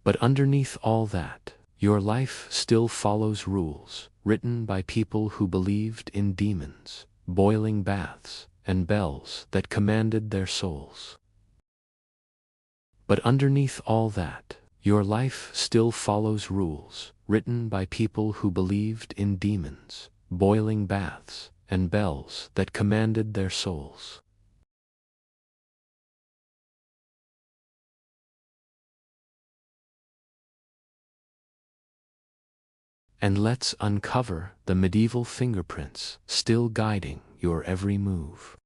But underneath all that, your life still follows rules, written by people who believed in demons, boiling baths, and bells that commanded their souls. But underneath all that, your life still follows rules, written by people who believed in demons, boiling baths, and bells that commanded their souls. And let's uncover the medieval fingerprints still guiding your every move.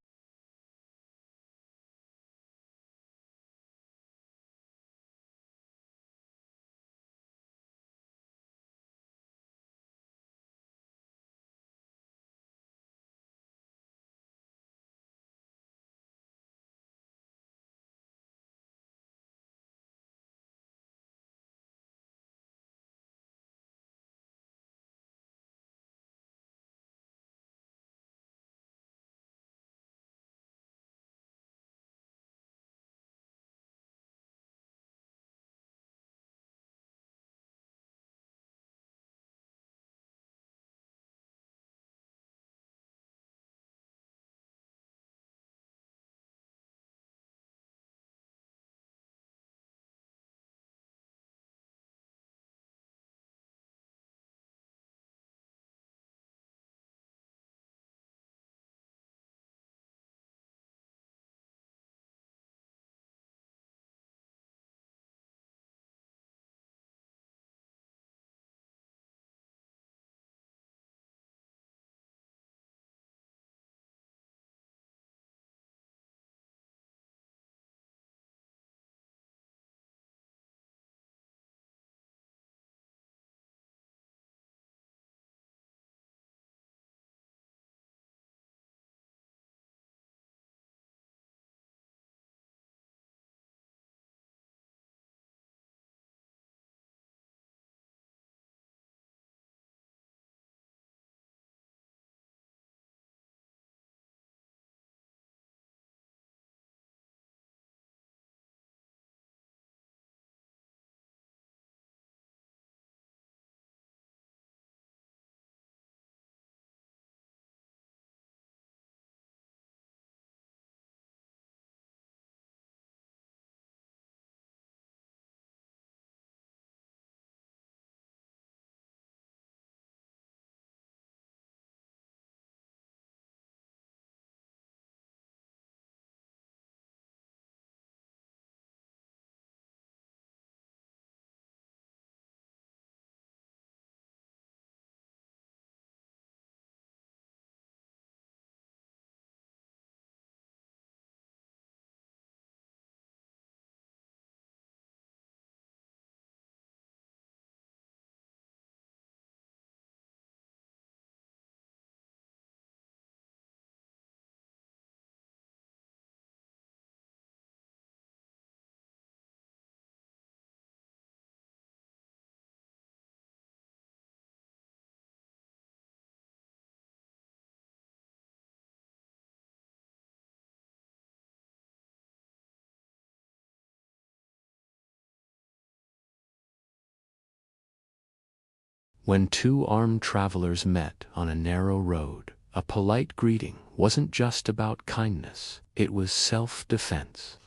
When two armed travelers met on a narrow road, a polite greeting wasn't just about kindness, it was self-defense.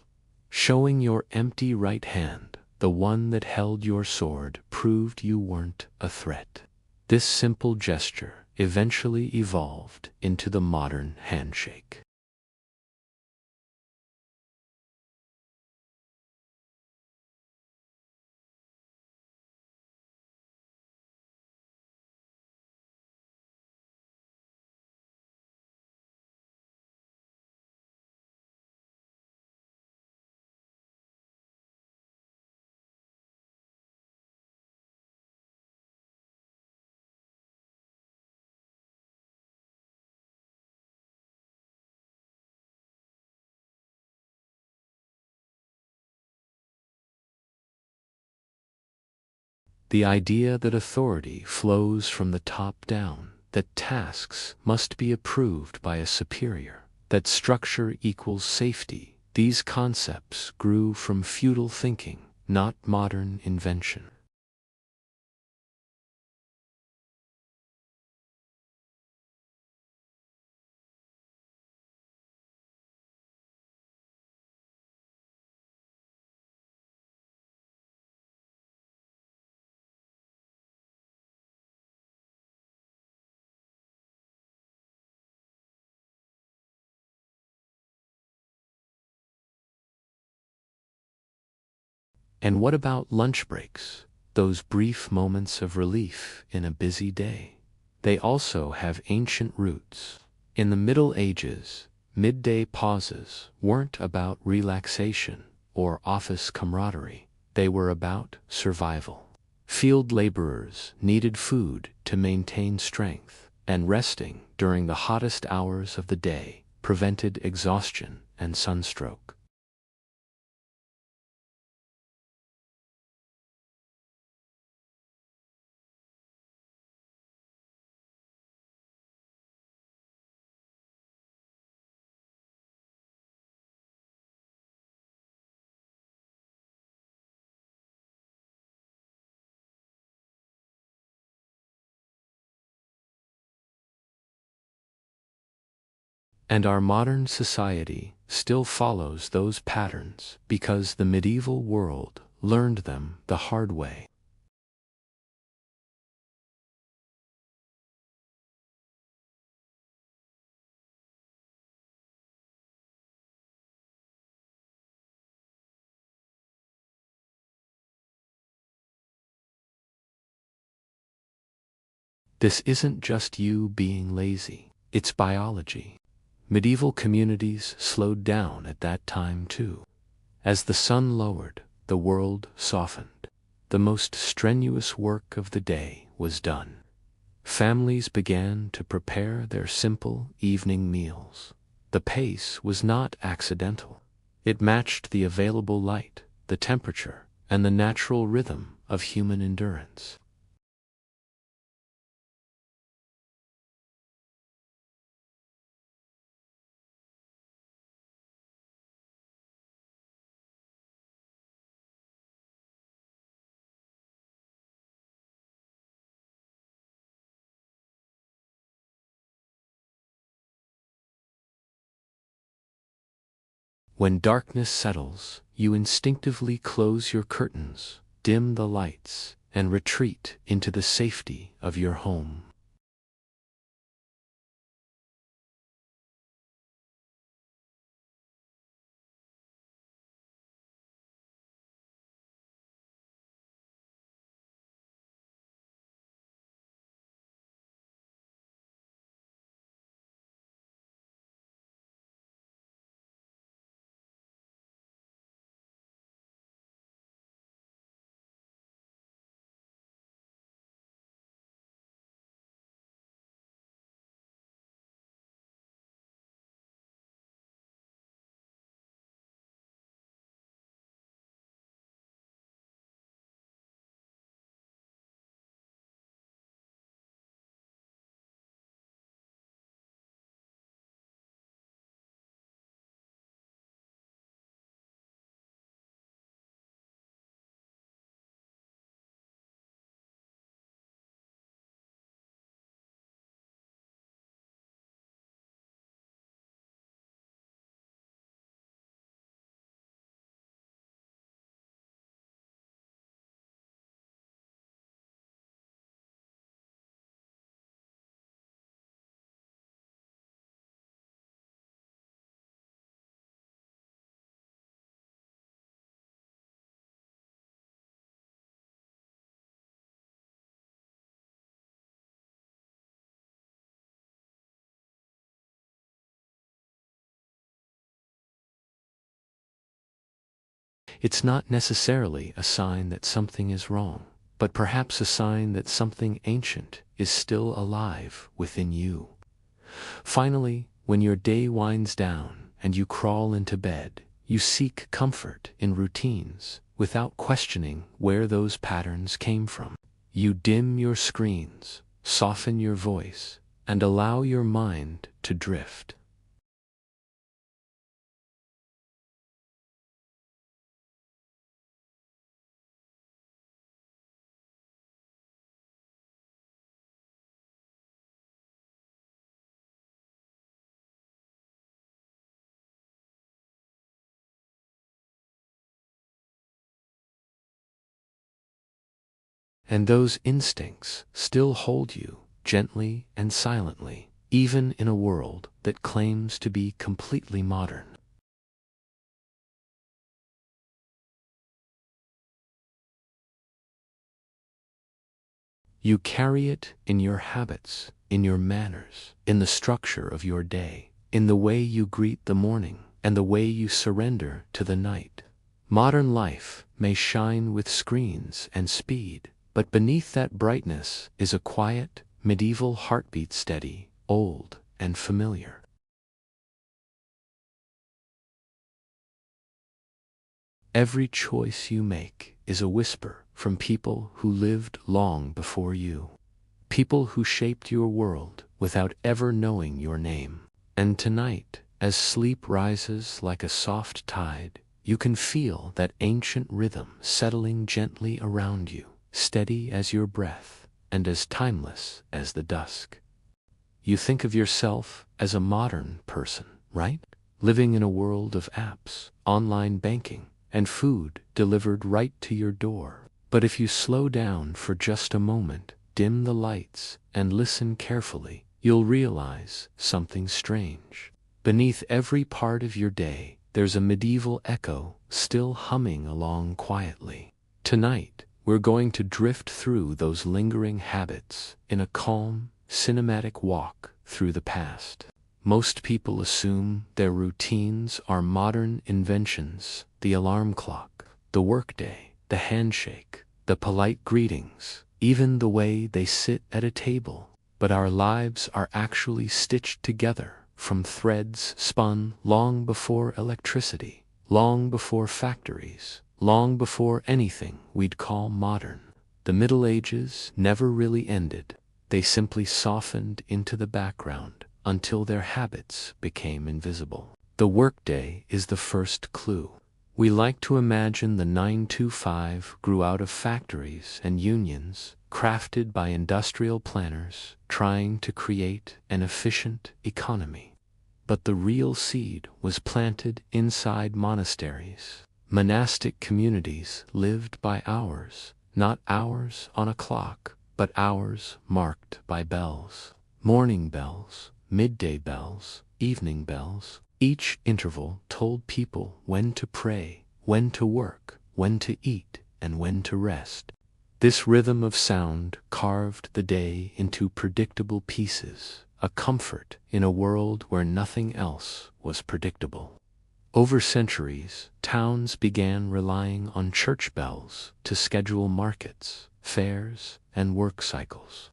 Showing your empty right hand, the one that held your sword, proved you weren't a threat. This simple gesture eventually evolved into the modern handshake. The idea that authority flows from the top down, that tasks must be approved by a superior, that structure equals safety, these concepts grew from feudal thinking not modern invention. And what about lunch breaks? Those brief moments of relief in a busy day. They also have ancient roots. In the Middle Ages, midday pauses weren't about relaxation or office camaraderie. They were about survival. Field laborers needed food to maintain strength, and resting during the hottest hours of the day prevented exhaustion and sunstroke. And our modern society still follows those patterns because the medieval world learned them the hard way. This isn't just you being lazy, it's biology. Medieval communities slowed down at that time too. As the sun lowered, the world softened. The most strenuous work of the day was done. Families began to prepare their simple evening meals. The pace was not accidental. It matched the available light, the temperature, and the natural rhythm of human endurance. When darkness settles, you instinctively close your curtains, dim the lights, and retreat into the safety of your home. It's not necessarily a sign that something is wrong, but perhaps a sign that something ancient is still alive within you. Finally, when your day winds down and you crawl into bed, you seek comfort in routines without questioning where those patterns came from. You dim your screens, soften your voice, and allow your mind to drift. And those instincts still hold you, gently and silently, even in a world that claims to be completely modern. You carry it in your habits, in your manners, in the structure of your day, in the way you greet the morning, and the way you surrender to the night. Modern life may shine with screens and speed, but beneath that brightness is a quiet, medieval heartbeat, steady, old, and familiar. Every choice you make is a whisper from people who lived long before you. People who shaped your world without ever knowing your name. And tonight, as sleep rises like a soft tide, you can feel that ancient rhythm settling gently around you, steady as your breath, and as timeless as the dusk. You think of yourself as a modern person, right? Living in a world of apps, online banking, and food delivered right to your door. But if you slow down for just a moment, dim the lights, and listen carefully, you'll realize something strange. Beneath every part of your day, there's a medieval echo still humming along quietly. Tonight, we're going to drift through those lingering habits in a calm, cinematic walk through the past. Most people assume their routines are modern inventions: the alarm clock, the workday, the handshake, the polite greetings, even the way they sit at a table. But our lives are actually stitched together from threads spun long before electricity, long before factories, long before anything we'd call modern. The Middle Ages never really ended. They simply softened into the background until their habits became invisible. The workday is the first clue. We like to imagine the 9-to-5 grew out of factories and unions, crafted by industrial planners trying to create an efficient economy. But the real seed was planted inside monasteries. Monastic communities lived by hours, not hours on a clock, but hours marked by bells. Morning bells, midday bells, evening bells. Each interval told people when to pray, when to work, when to eat, and when to rest. This rhythm of sound carved the day into predictable pieces, a comfort in a world where nothing else was predictable. Over centuries, towns began relying on church bells to schedule markets, fairs, and work cycles.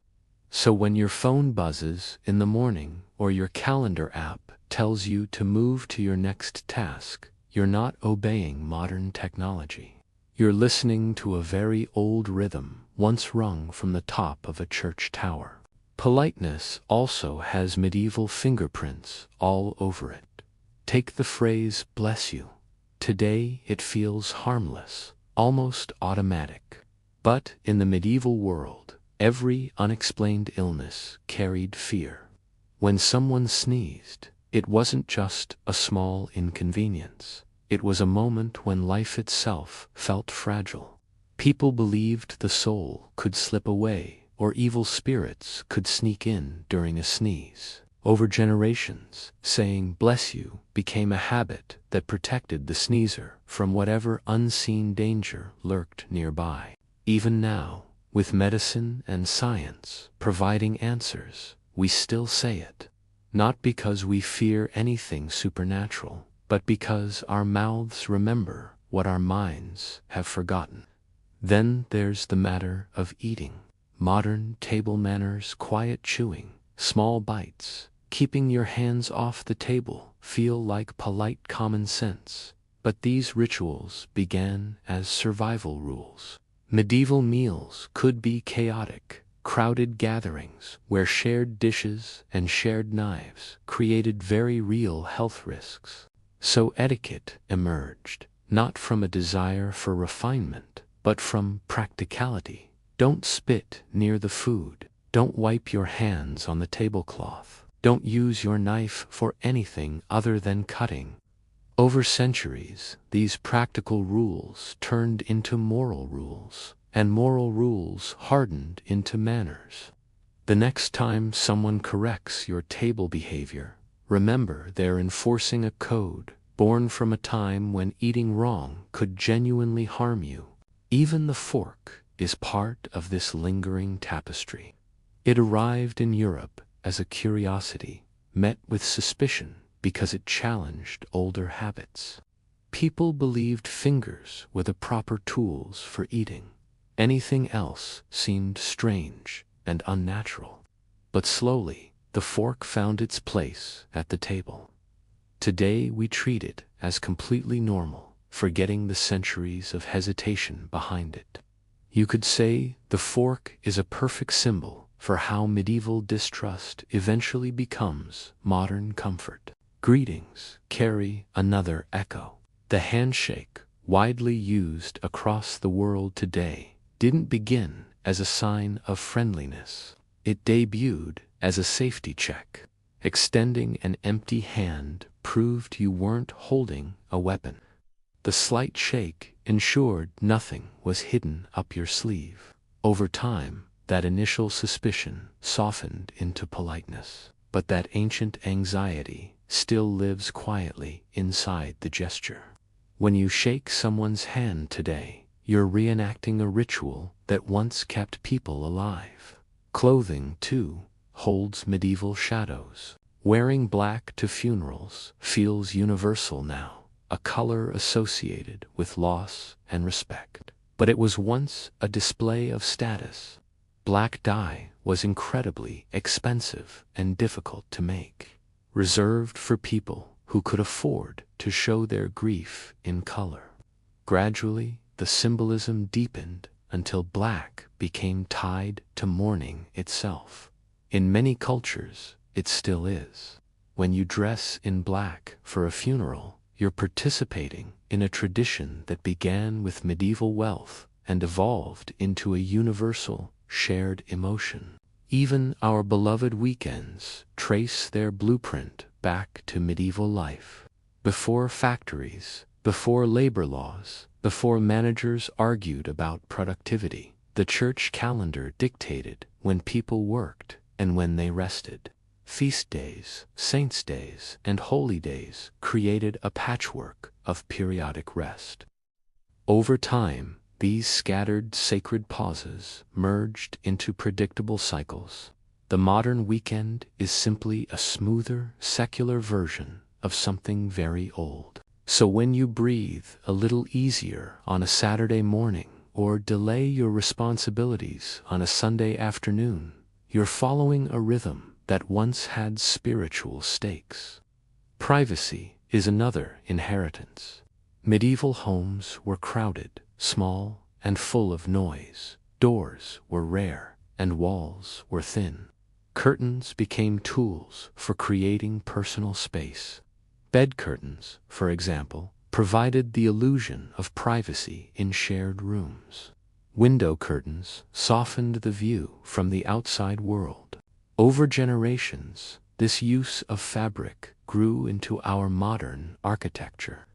So when your phone buzzes in the morning or your calendar app tells you to move to your next task, you're not obeying modern technology. You're listening to a very old rhythm once rung from the top of a church tower. Politeness also has medieval fingerprints all over it. Take the phrase "bless you." Today it feels harmless, almost automatic. But in the medieval world, every unexplained illness carried fear. When someone sneezed, it wasn't just a small inconvenience. It was a moment when life itself felt fragile. People believed the soul could slip away, or evil spirits could sneak in during a sneeze. Over generations, saying "bless you" became a habit that protected the sneezer from whatever unseen danger lurked nearby. Even now, with medicine and science providing answers, we still say it. Not because we fear anything supernatural, but because our mouths remember what our minds have forgotten. Then there's the matter of eating. Modern table manners, quiet chewing, small bites, keeping your hands off the table feel like polite common sense. But these rituals began as survival rules. Medieval meals could be chaotic, crowded gatherings where shared dishes and shared knives created very real health risks. So etiquette emerged, not from a desire for refinement, but from practicality. Don't spit near the food. Don't wipe your hands on the tablecloth. Don't use your knife for anything other than cutting. Over centuries, these practical rules turned into moral rules, and moral rules hardened into manners. The next time someone corrects your table behavior, remember they're enforcing a code born from a time when eating wrong could genuinely harm you. Even the fork is part of this lingering tapestry. It arrived in Europe as a curiosity, met with suspicion because it challenged older habits. People believed fingers were the proper tools for eating. Anything else seemed strange and unnatural. But slowly, the fork found its place at the table. Today we treat it as completely normal, forgetting the centuries of hesitation behind it. You could say the fork is a perfect symbol for how medieval distrust eventually becomes modern comfort. Greetings carry another echo. The handshake, widely used across the world today, didn't begin as a sign of friendliness. It debuted as a safety check. Extending an empty hand proved you weren't holding a weapon. The slight shake ensured nothing was hidden up your sleeve. Over time, that initial suspicion softened into politeness. But that ancient anxiety still lives quietly inside the gesture. When you shake someone's hand today, you're reenacting a ritual that once kept people alive. Clothing, too, holds medieval shadows. Wearing black to funerals feels universal now, a color associated with loss and respect. But it was once a display of status. Black dye was incredibly expensive and difficult to make, reserved for people who could afford to show their grief in color. Gradually, the symbolism deepened until black became tied to mourning itself. In many cultures, it still is. When you dress in black for a funeral, you're participating in a tradition that began with medieval wealth and evolved into a universal, shared emotion. Even our beloved weekends trace their blueprint back to medieval life. Before factories, before labor laws, before managers argued about productivity, the church calendar dictated when people worked and when they rested. Feast days, saints' days, and holy days created a patchwork of periodic rest. Over time, these scattered sacred pauses merged into predictable cycles. The modern weekend is simply a smoother, secular version of something very old. So when you breathe a little easier on a Saturday morning or delay your responsibilities on a Sunday afternoon, you're following a rhythm that once had spiritual stakes. Privacy is another inheritance. Medieval homes were crowded, small, and full of noise. Doors were rare, and walls were thin. Curtains became tools for creating personal space. Bed curtains, for example, provided the illusion of privacy in shared rooms. Window curtains softened the view from the outside world. Over generations, this use of fabric grew into our modern architecture.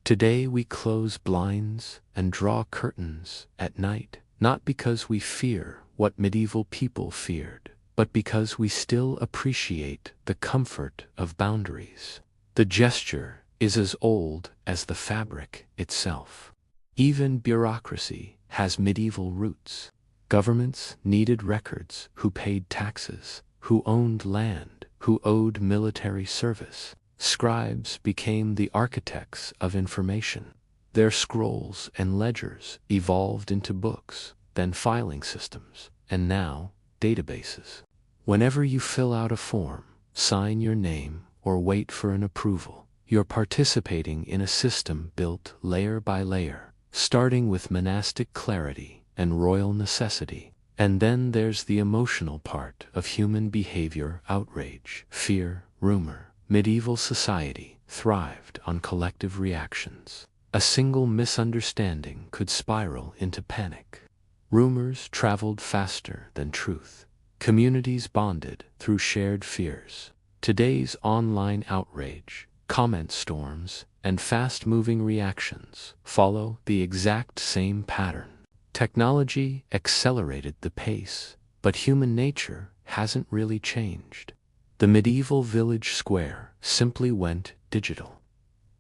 Today we close blinds and draw curtains at night, not because we fear what medieval people feared, but because we still appreciate the comfort of boundaries. The gesture is as old as the fabric itself. Even bureaucracy has medieval roots. Governments needed records: who paid taxes, who owned land, who owed military service. Scribes became the architects of information. Their scrolls and ledgers evolved into books, then filing systems, and now databases. Whenever you fill out a form, sign your name, or wait for an approval, you're participating in a system built layer by layer, starting with monastic clarity and royal necessity. And then there's the emotional part of human behavior: outrage, fear, rumor. Medieval society thrived on collective reactions. A single misunderstanding could spiral into panic. Rumors traveled faster than truth. Communities bonded through shared fears. Today's online outrage, comment storms, and fast-moving reactions follow the exact same pattern. Technology accelerated the pace, but human nature hasn't really changed. The medieval village square simply went digital.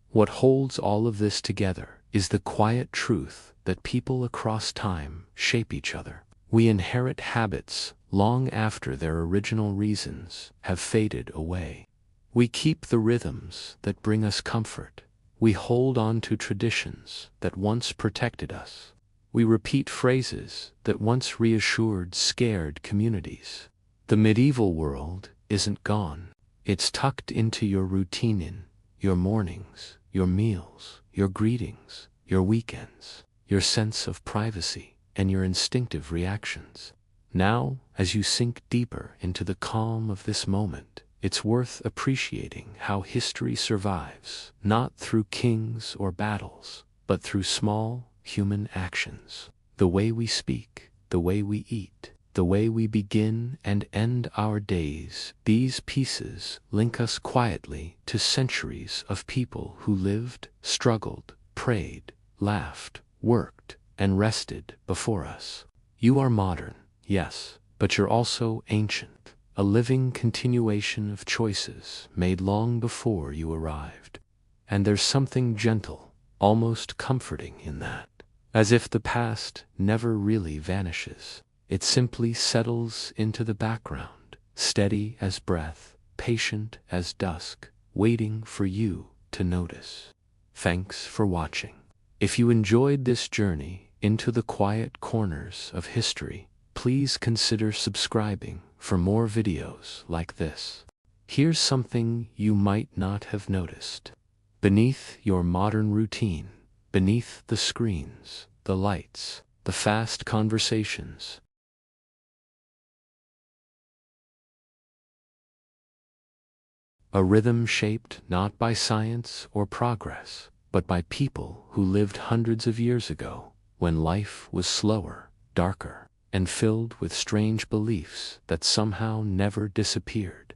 What holds all of this together is the quiet truth that people across time shape each other. We inherit habits long after their original reasons have faded away. We keep the rhythms that bring us comfort. We hold on to traditions that once protected us. We repeat phrases that once reassured scared communities. The medieval world isn't gone. It's tucked into your routine, in your mornings, your meals, your greetings, your weekends, your sense of privacy, and your instinctive reactions. Now, as you sink deeper into the calm of this moment, it's worth appreciating how history survives, not through kings or battles, but through small, human actions. The way we speak, the way we eat, the way we begin and end our days, these pieces link us quietly to centuries of people who lived, struggled, prayed, laughed, worked, and rested before us. You are modern, yes, but you're also ancient, a living continuation of choices made long before you arrived. And there's something gentle, almost comforting in that. As if the past never really vanishes. It simply settles into the background, steady as breath, patient as dusk, waiting for you to notice. Thanks for watching. If you enjoyed this journey into the quiet corners of history, please consider subscribing for more videos like this. Here's something you might not have noticed. Beneath your modern routine, beneath the screens, the lights, the fast conversations, a rhythm shaped not by science or progress, but by people who lived hundreds of years ago, when life was slower, darker, and filled with strange beliefs that somehow never disappeared.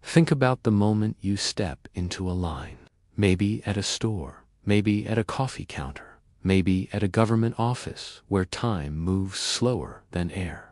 Think about the moment you step into a line. Maybe at a store, maybe at a coffee counter, maybe at a government office where time moves slower than air.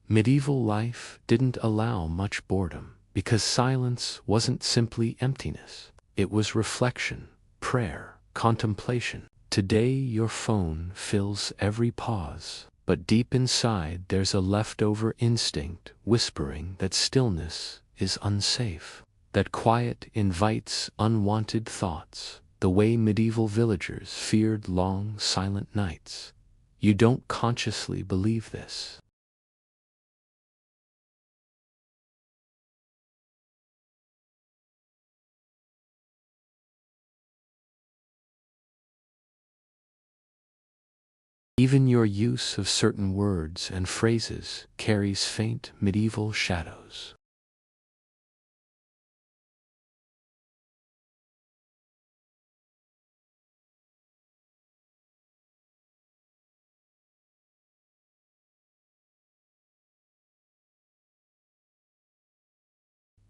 Medieval life didn't allow much boredom, because silence wasn't simply emptiness. It was reflection, prayer, contemplation. Today your phone fills every pause, but deep inside there's a leftover instinct whispering that stillness is unsafe, that quiet invites unwanted thoughts, the way medieval villagers feared long, silent nights. You don't consciously believe this. Even your use of certain words and phrases carries faint medieval shadows.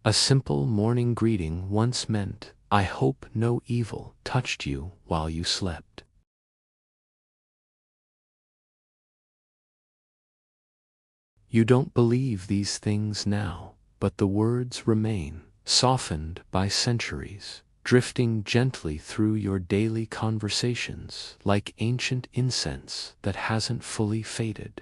A simple morning greeting once meant, "I hope no evil touched you while you slept." You don't believe these things now, but the words remain, softened by centuries, drifting gently through your daily conversations like ancient incense that hasn't fully faded.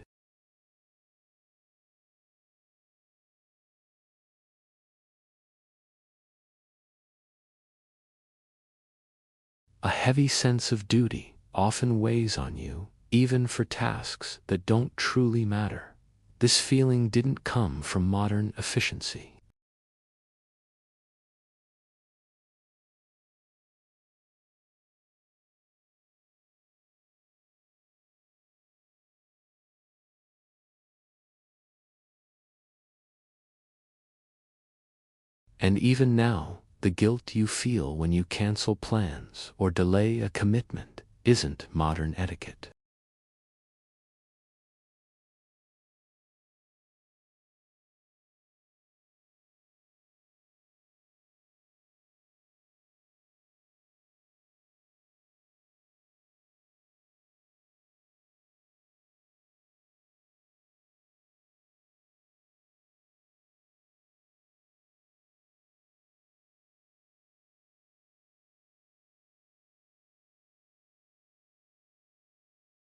A heavy sense of duty often weighs on you, even for tasks that don't truly matter. This feeling didn't come from modern efficiency. And even now, the guilt you feel when you cancel plans or delay a commitment isn't modern etiquette.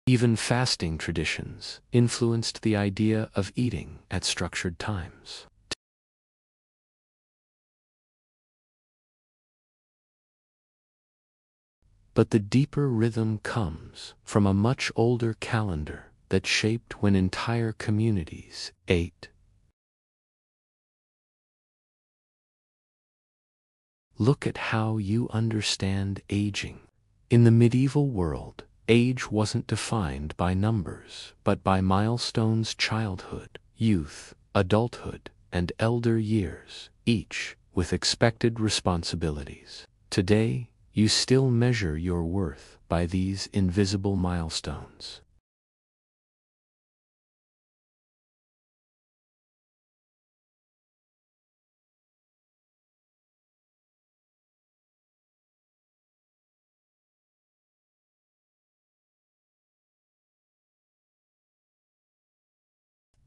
Even fasting traditions influenced the idea of eating at structured times. But the deeper rhythm comes from a much older calendar that shaped when entire communities ate. Look at how you understand aging. In the medieval world, age wasn't defined by numbers, but by milestones: childhood, youth, adulthood, and elder years, each with expected responsibilities. Today, you still measure your worth by these invisible milestones.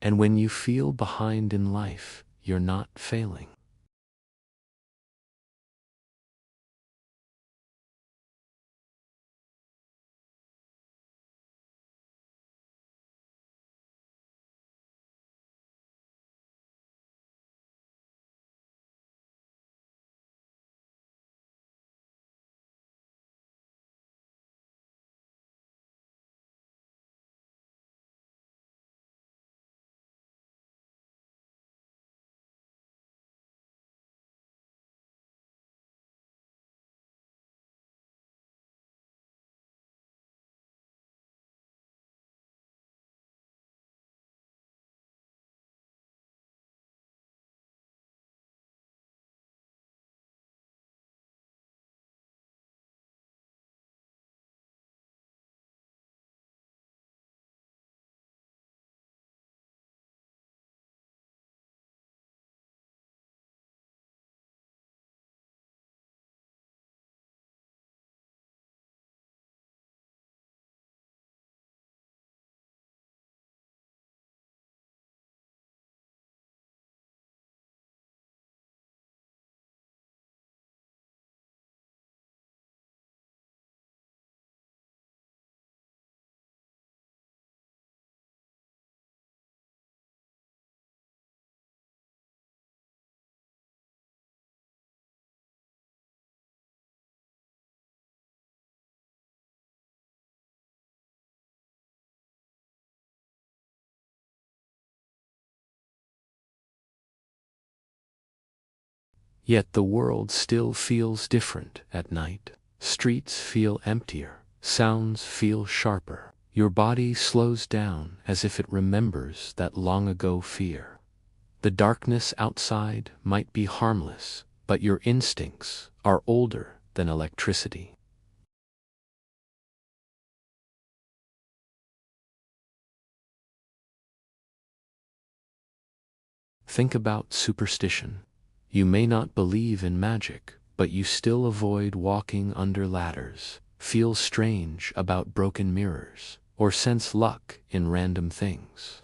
And when you feel behind in life, you're not failing. Yet the world still feels different at night. Streets feel emptier, sounds feel sharper. Your body slows down as if it remembers that long ago fear. The darkness outside might be harmless, but your instincts are older than electricity. Think about superstition. You may not believe in magic, but you still avoid walking under ladders, feel strange about broken mirrors, or sense luck in random things.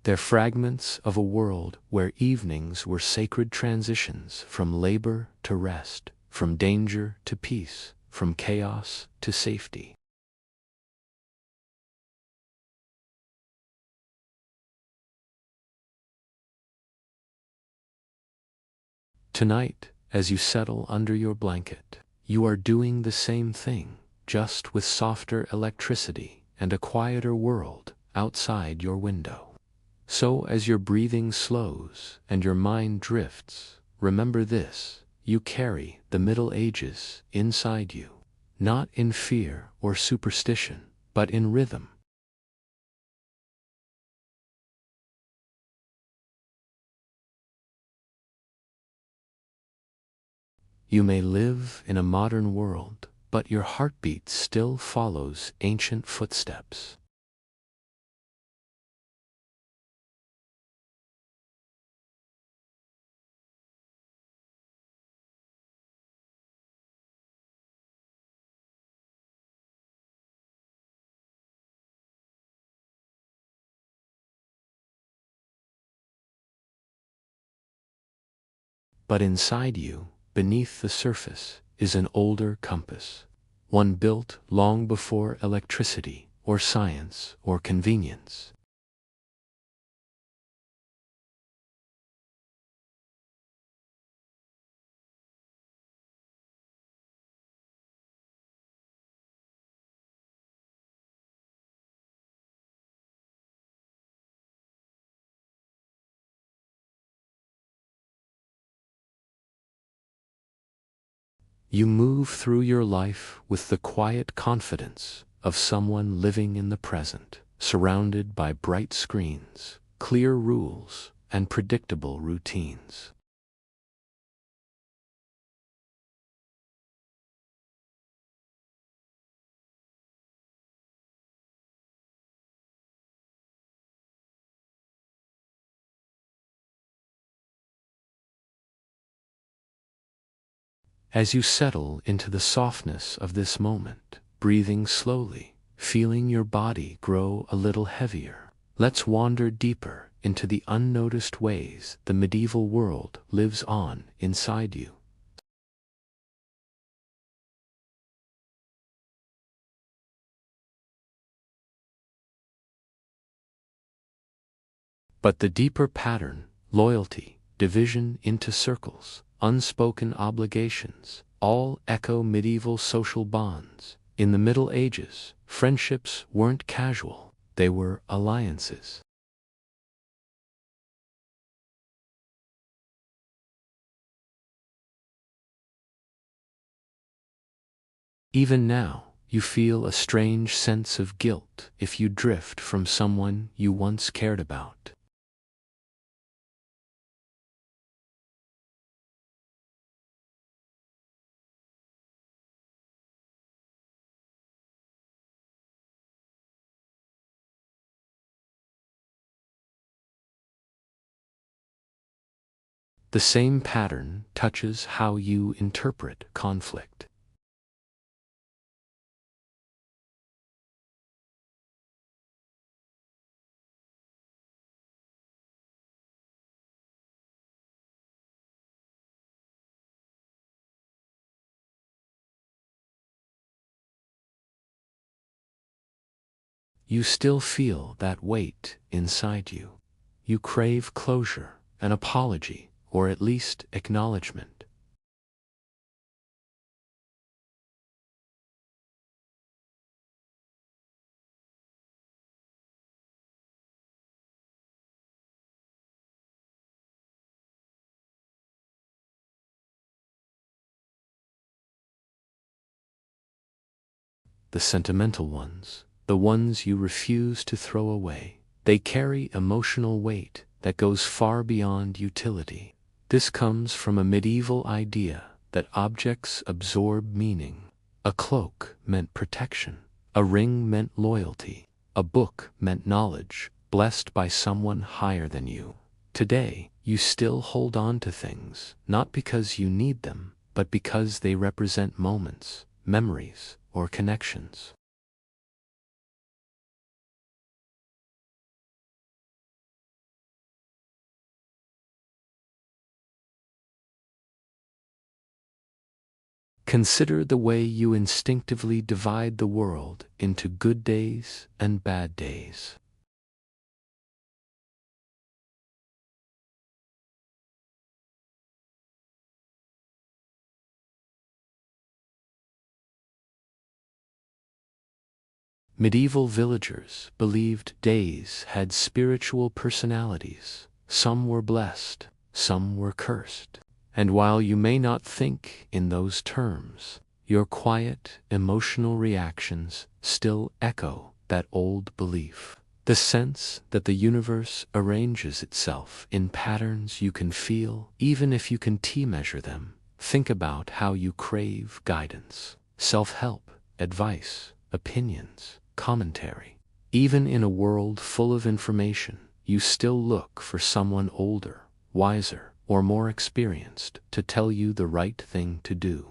They're fragments of a world where evenings were sacred transitions from labor to rest, from danger to peace, from chaos to safety. Tonight, as you settle under your blanket, you are doing the same thing, just with softer electricity and a quieter world outside your window. So as your breathing slows and your mind drifts, remember this: you carry the Middle Ages inside you, not in fear or superstition, but in rhythm. You may live in a modern world, but your heartbeat still follows ancient footsteps. But inside you, beneath the surface, is an older compass, one built long before electricity or science or convenience. You move through your life with the quiet confidence of someone living in the present, surrounded by bright screens, clear rules, and predictable routines. As you settle into the softness of this moment, breathing slowly, feeling your body grow a little heavier, let's wander deeper into the unnoticed ways the medieval world lives on inside you. But the deeper pattern, loyalty, division into circles, unspoken obligations, all echo medieval social bonds. In the Middle Ages, friendships weren't casual, they were alliances. Even now, you feel a strange sense of guilt if you drift from someone you once cared about. The same pattern touches how you interpret conflict. You still feel that weight inside you. You crave closure, an apology, or at least acknowledgement. The sentimental ones, the ones you refuse to throw away, they carry emotional weight that goes far beyond utility. This comes from a medieval idea that objects absorb meaning. A cloak meant protection, a ring meant loyalty, a book meant knowledge, blessed by someone higher than you. Today, you still hold on to things, not because you need them, but because they represent moments, memories, or connections. Consider the way you instinctively divide the world into good days and bad days. Medieval villagers believed days had spiritual personalities. Some were blessed, some were cursed. And while you may not think in those terms, your quiet, emotional reactions still echo that old belief. The sense that the universe arranges itself in patterns you can feel, even if you can measure them. Think about how you crave guidance, self-help, advice, opinions, commentary. Even in a world full of information, you still look for someone older, wiser, or more experienced to tell you the right thing to do.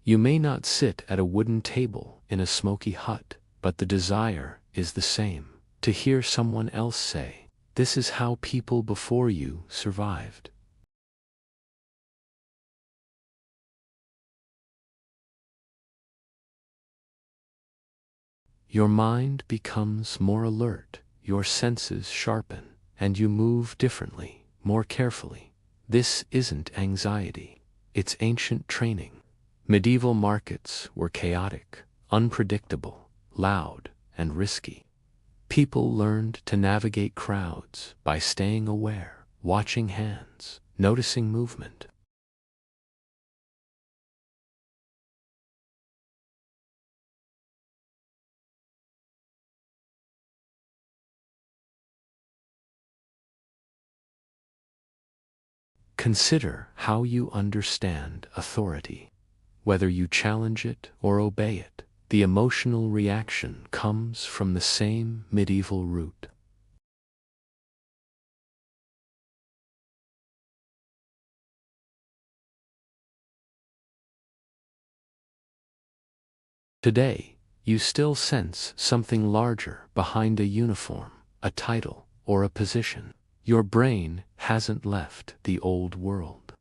You may not sit at a wooden table in a smoky hut, but the desire is the same. To hear someone else say, "This is how people before you survived." Your mind becomes more alert, your senses sharpen, and you move differently, more carefully. This isn't anxiety, it's ancient training. Medieval markets were chaotic, unpredictable, loud, and risky. People learned to navigate crowds by staying aware, watching hands, noticing movement. Consider how you understand authority. Whether you challenge it or obey it, the emotional reaction comes from the same medieval root. Today, you still sense something larger behind a uniform, a title, or a position. Your brain hasn't left the old world.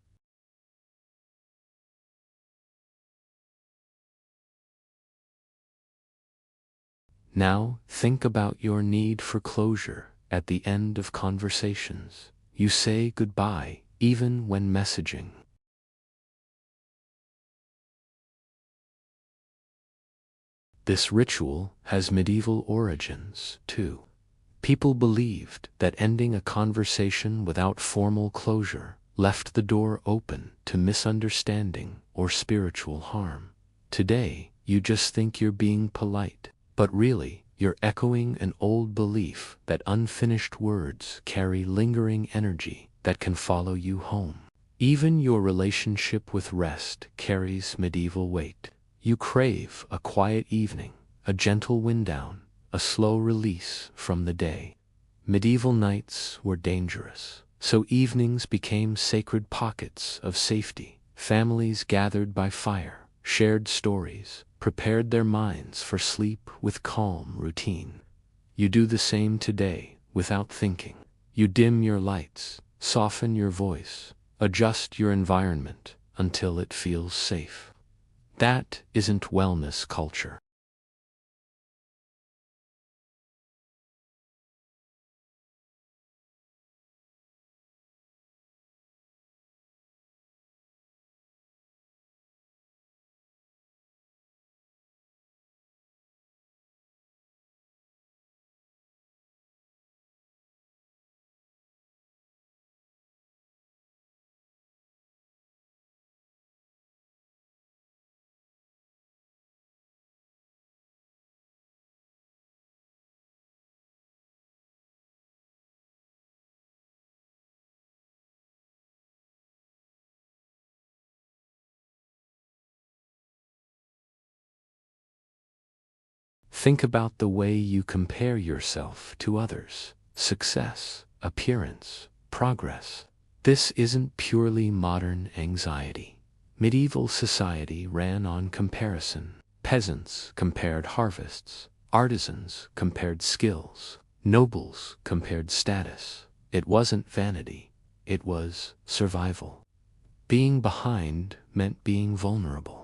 Now think about your need for closure at the end of conversations. You say goodbye even when messaging. This ritual has medieval origins, too. People believed that ending a conversation without formal closure left the door open to misunderstanding or spiritual harm. Today, you just think you're being polite, but really, you're echoing an old belief that unfinished words carry lingering energy that can follow you home. Even your relationship with rest carries medieval weight. You crave a quiet evening, a gentle wind down, a slow release from the day. Medieval nights were dangerous, so evenings became sacred pockets of safety. Families gathered by fire, shared stories, prepared their minds for sleep with calm routine. You do the same today without thinking. You dim your lights, soften your voice, adjust your environment until it feels safe. That isn't wellness culture. Think about the way you compare yourself to others. Success, appearance, progress. This isn't purely modern anxiety. Medieval society ran on comparison. Peasants compared harvests. Artisans compared skills. Nobles compared status. It wasn't vanity. It was survival. Being behind meant being vulnerable.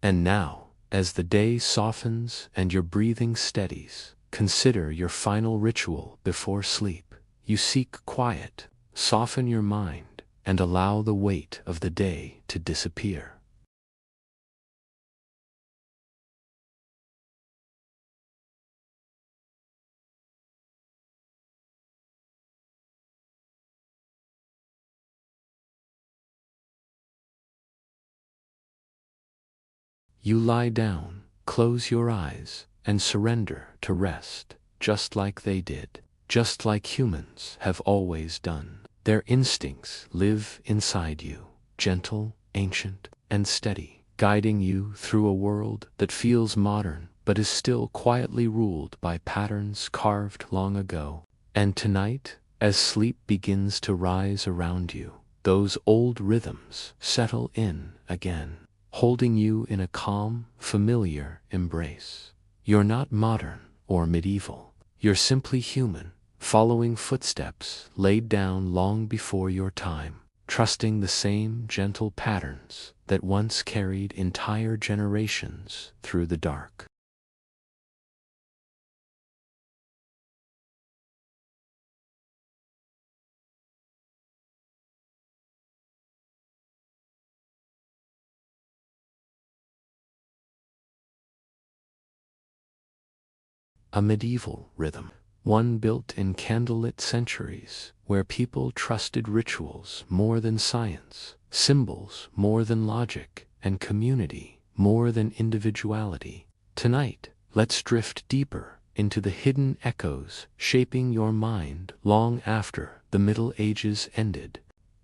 And now, as the day softens and your breathing steadies, consider your final ritual before sleep. You seek quiet, soften your mind, and allow the weight of the day to disappear. You lie down, close your eyes, and surrender to rest, just like they did, just like humans have always done. Their instincts live inside you, gentle, ancient, and steady, guiding you through a world that feels modern but is still quietly ruled by patterns carved long ago. And tonight, as sleep begins to rise around you, those old rhythms settle in again, holding you in a calm, familiar embrace. You're not modern or medieval. You're simply human, following footsteps laid down long before your time, trusting the same gentle patterns that once carried entire generations through the dark. A medieval rhythm, one built in candlelit centuries, where people trusted rituals more than science, symbols more than logic, and community more than individuality. Tonight, let's drift deeper into the hidden echoes shaping your mind long after the Middle Ages ended.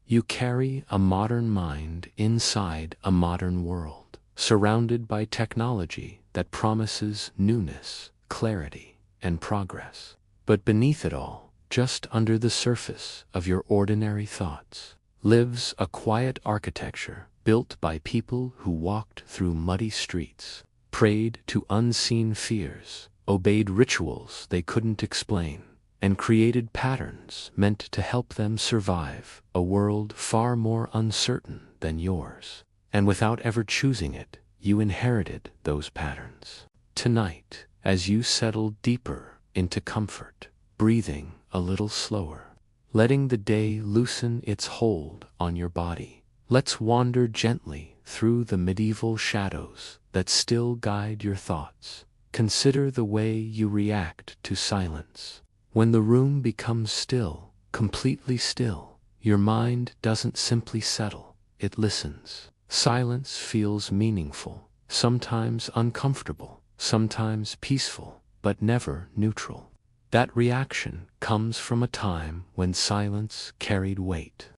You carry a modern mind inside a modern world, surrounded by technology that promises newness, clarity, and progress. But beneath it all, just under the surface of your ordinary thoughts, lives a quiet architecture built by people who walked through muddy streets, prayed to unseen fears, obeyed rituals they couldn't explain, and created patterns meant to help them survive a world far more uncertain than yours. And without ever choosing it, you inherited those patterns. Tonight, as you settle deeper into comfort, breathing a little slower, letting the day loosen its hold on your body, let's wander gently through the medieval shadows that still guide your thoughts. Consider the way you react to silence, When the room becomes still, completely still, your mind doesn't simply settle, it listens. Silence feels meaningful, sometimes uncomfortable, sometimes peaceful, but never neutral. That reaction comes from a time when silence carried weight.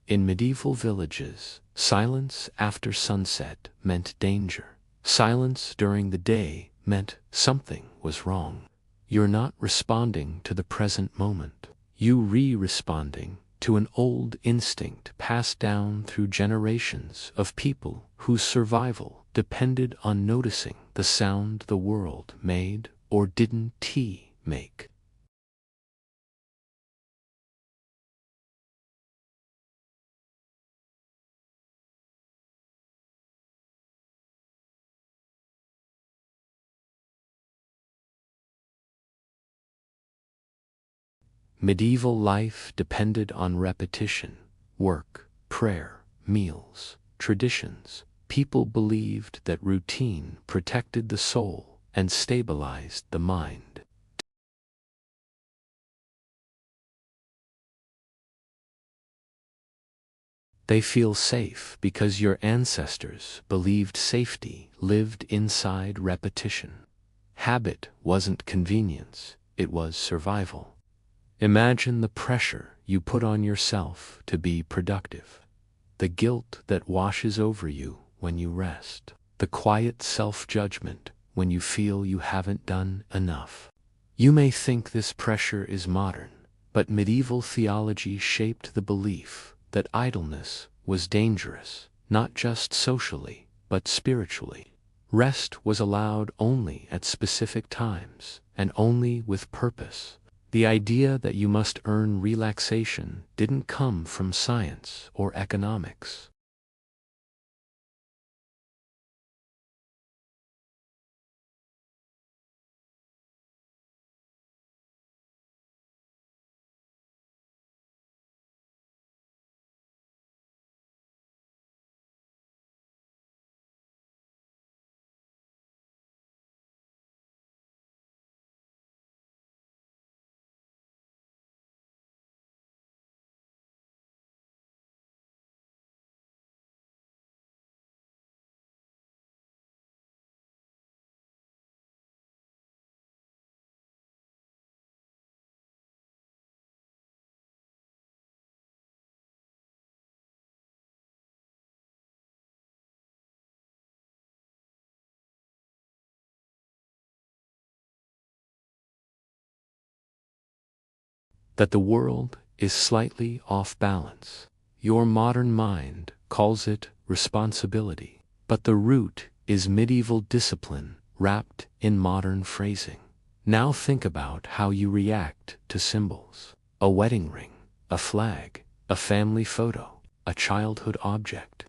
In medieval villages, silence after sunset meant danger. Silence during the day meant something was wrong. You're not responding to the present moment. You re-responding to an old instinct passed down through generations of people whose survival depended on noticing the sound the world made or didn't make. Medieval life depended on repetition, work, prayer, meals, traditions. People believed that routine protected the soul and stabilized the mind. They feel safe because your ancestors believed safety lived inside repetition. Habit wasn't convenience, it was survival. Imagine the pressure you put on yourself to be productive, the guilt that washes over you when you rest, the quiet self-judgment when you feel you haven't done enough. You may think this pressure is modern, but medieval theology shaped the belief that idleness was dangerous, not just socially, but spiritually. Rest was allowed only at specific times, and only with purpose. The idea that you must earn relaxation didn't come from science or economics. That the world is slightly off balance. Your modern mind calls it responsibility, but the root is medieval discipline wrapped in modern phrasing. Now think about how you react to symbols. A wedding ring, a flag, a family photo, a childhood object.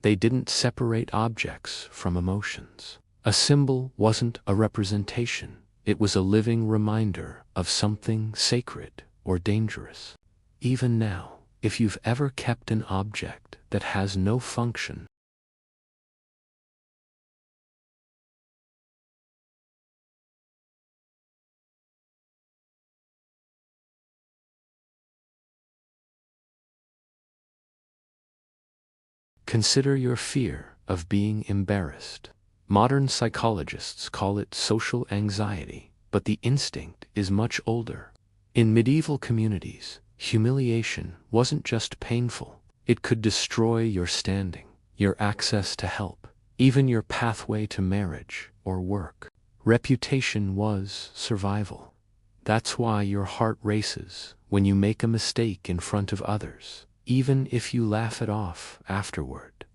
They didn't separate objects from emotions. A symbol wasn't a representation, it was a living reminder of something sacred or dangerous. Even now, if you've ever kept an object that has no function, consider your fear of being embarrassed. Modern psychologists call it social anxiety, but the instinct is much older. In medieval communities, humiliation wasn't just painful, it could destroy your standing, your access to help, even your pathway to marriage or work. Reputation was survival. That's why your heart races when you make a mistake in front of others, even if you laugh it off afterward.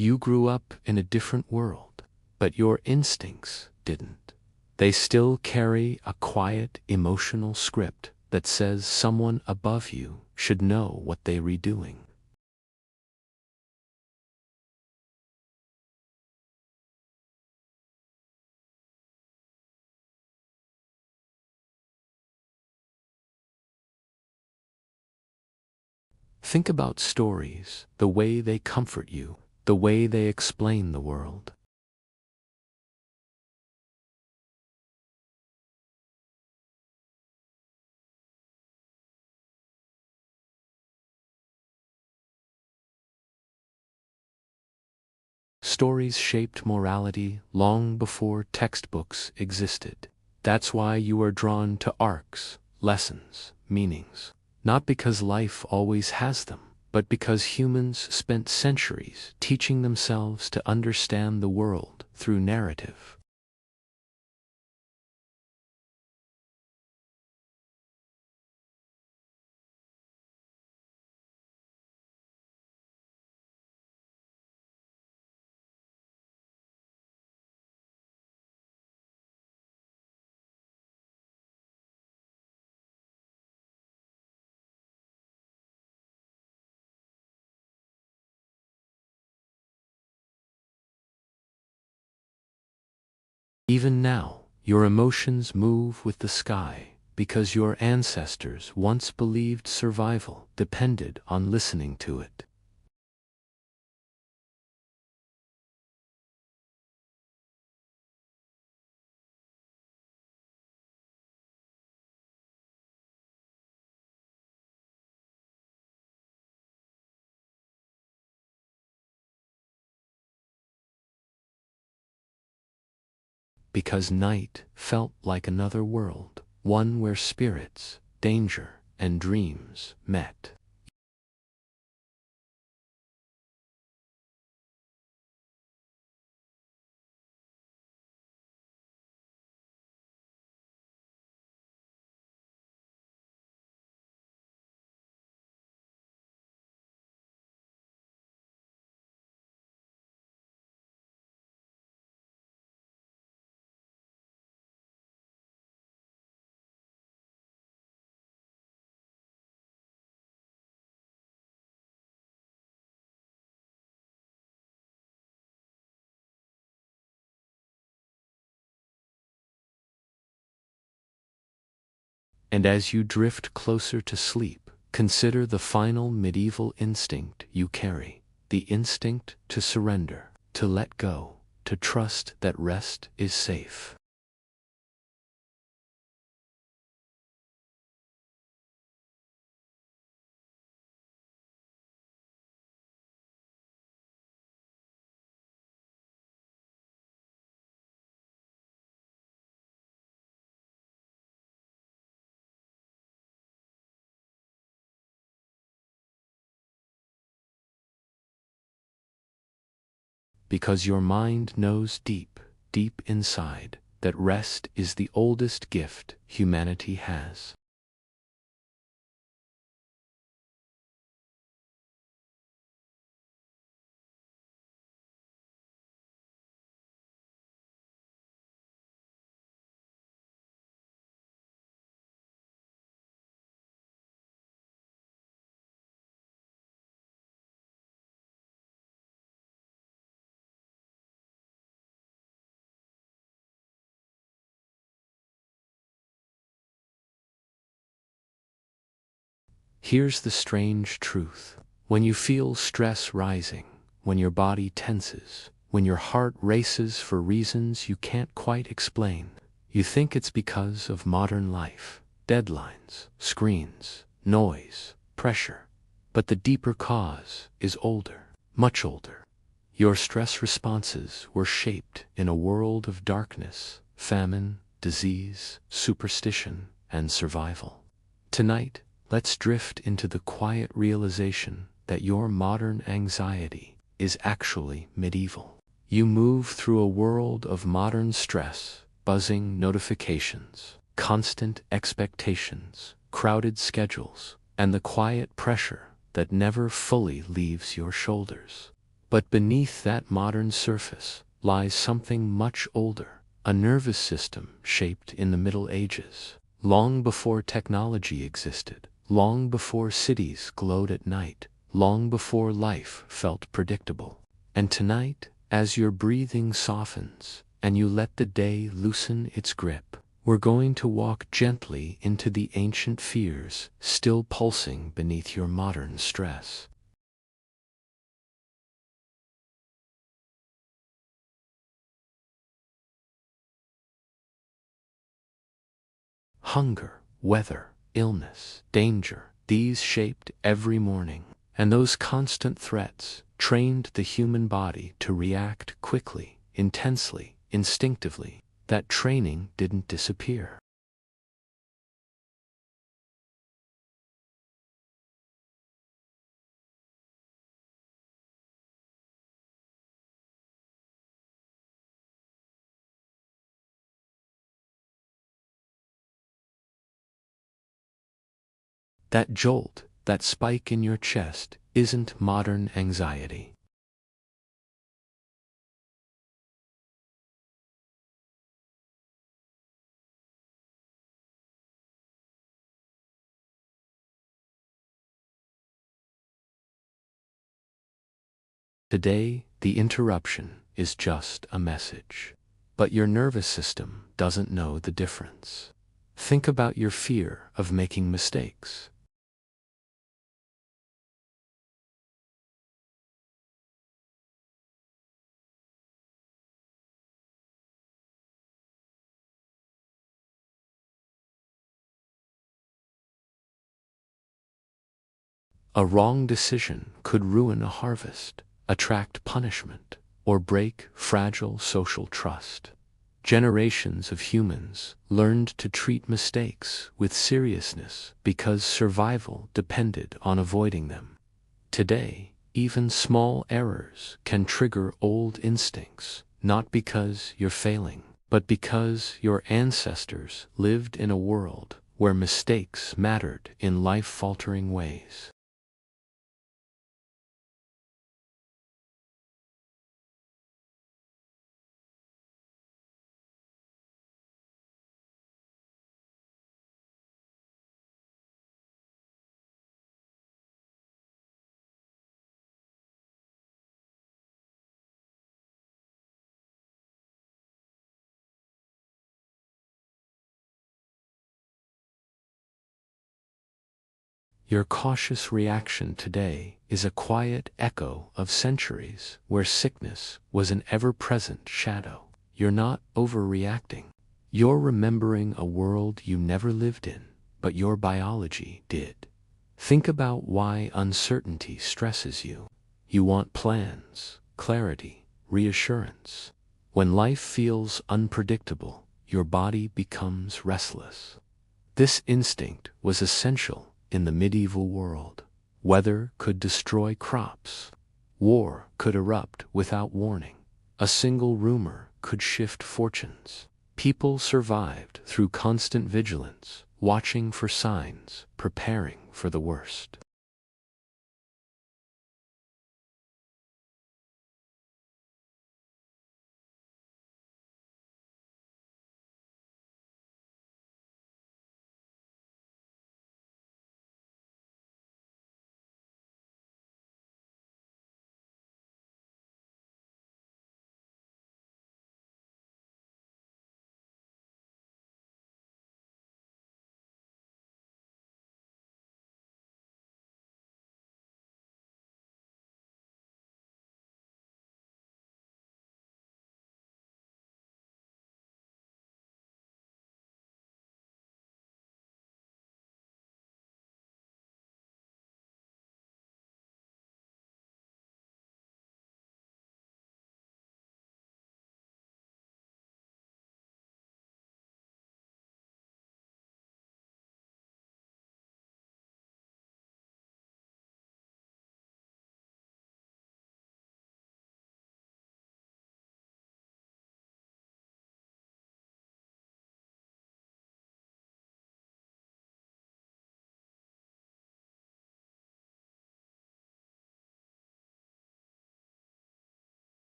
You grew up in a different world, but your instincts didn't. They still carry a quiet, emotional script that says someone above you should know what they're redoing. Think about stories, the way they comfort you, the way they explain the world. Stories shaped morality long before textbooks existed. That's why you are drawn to arcs, lessons, meanings. Not because life always has them, but because humans spent centuries teaching themselves to understand the world through narrative. Even now, your emotions move with the sky because your ancestors once believed survival depended on listening to it. Because night felt like another world, one where spirits, danger, and dreams met. And as you drift closer to sleep, consider the final medieval instinct you carry, the instinct to surrender, to let go, to trust that rest is safe. Because your mind knows deep, deep inside, that rest is the oldest gift humanity has. Here's the strange truth. When you feel stress rising, when your body tenses, when your heart races for reasons you can't quite explain, you think it's because of modern life, deadlines, screens, noise, pressure. But the deeper cause is older, much older. Your stress responses were shaped in a world of darkness, famine, disease, superstition, and survival. Tonight, let's drift into the quiet realization that your modern anxiety is actually medieval. You move through a world of modern stress, buzzing notifications, constant expectations, crowded schedules, and the quiet pressure that never fully leaves your shoulders. But beneath that modern surface lies something much older, a nervous system shaped in the Middle Ages, long before technology existed, long before cities glowed at night, long before life felt predictable. And tonight, as your breathing softens and you let the day loosen its grip, we're going to walk gently into the ancient fears still pulsing beneath your modern stress. Hunger, weather, illness, danger, these shaped every morning, and those constant threats trained the human body to react quickly, intensely, instinctively. That training didn't disappear. That jolt, that spike in your chest, isn't modern anxiety. Today, the interruption is just a message. But your nervous system doesn't know the difference. Think about your fear of making mistakes. A wrong decision could ruin a harvest, attract punishment, or break fragile social trust. Generations of humans learned to treat mistakes with seriousness because survival depended on avoiding them. Today, even small errors can trigger old instincts, not because you're failing, but because your ancestors lived in a world where mistakes mattered in life-altering ways. Your cautious reaction today is a quiet echo of centuries where sickness was an ever-present shadow. You're not overreacting. You're remembering a world you never lived in, but your biology did. Think about why uncertainty stresses you. You want plans, clarity, reassurance. When life feels unpredictable, your body becomes restless. This instinct was essential in the medieval world. Weather could destroy crops. War could erupt without warning. A single rumor could shift fortunes. People survived through constant vigilance, watching for signs, preparing for the worst.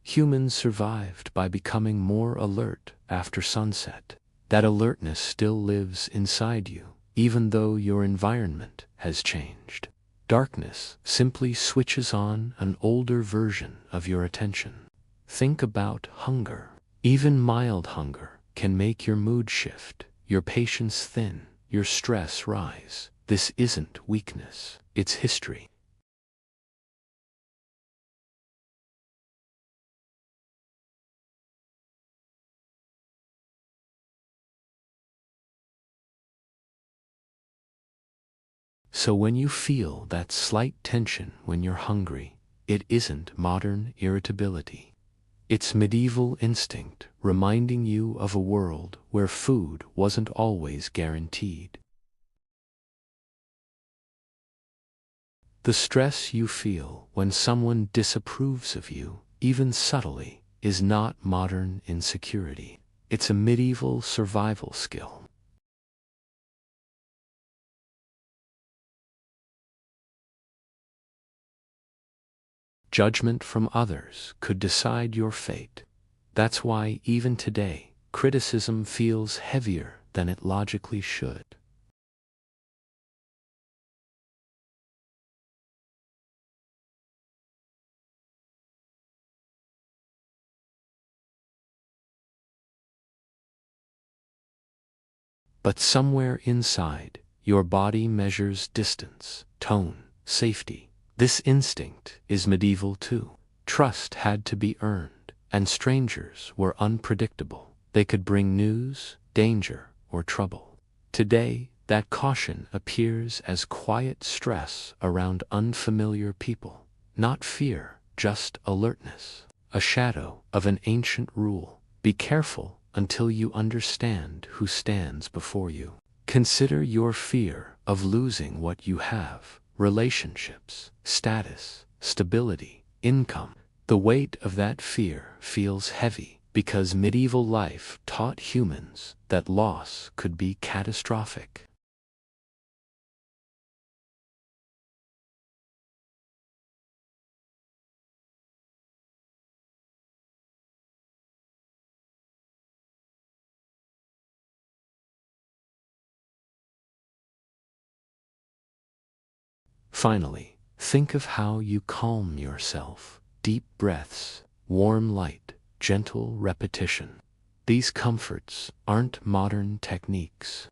Humans survived by becoming more alert after sunset. That alertness still lives inside you, even though your environment has changed. Darkness simply switches on an older version of your attention. Think about hunger. Even mild hunger can make your mood shift, your patience thin, your stress rise. This isn't weakness, it's history. So when you feel that slight tension when you're hungry, it isn't modern irritability. It's medieval instinct reminding you of a world where food wasn't always guaranteed. The stress you feel when someone disapproves of you, even subtly, is not modern insecurity. It's a medieval survival skill. Judgment from others could decide your fate. That's why even today, criticism feels heavier than it logically should. But somewhere inside, your body measures distance, tone, safety. This instinct is medieval too. Trust had to be earned, and strangers were unpredictable. They could bring news, danger, or trouble. Today, that caution appears as quiet stress around unfamiliar people. Not fear, just alertness. A shadow of an ancient rule. Be careful until you understand who stands before you. Consider your fear of losing what you have: relationships, status, stability, income. The weight of that fear feels heavy because medieval life taught humans that loss could be catastrophic. Finally, think of how you calm yourself. Deep breaths, warm light, gentle repetition. These comforts aren't modern techniques.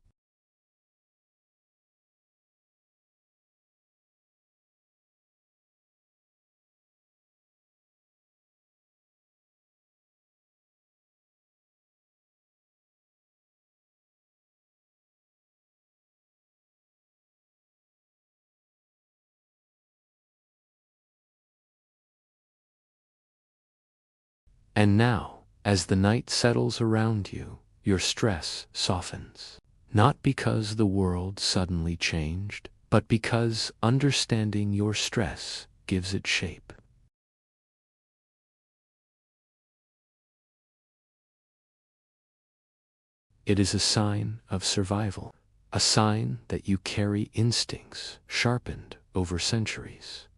And now, as the night settles around you, your stress softens. Not because the world suddenly changed, but because understanding your stress gives it shape. It is a sign of survival, a sign that you carry instincts sharpened over centuries.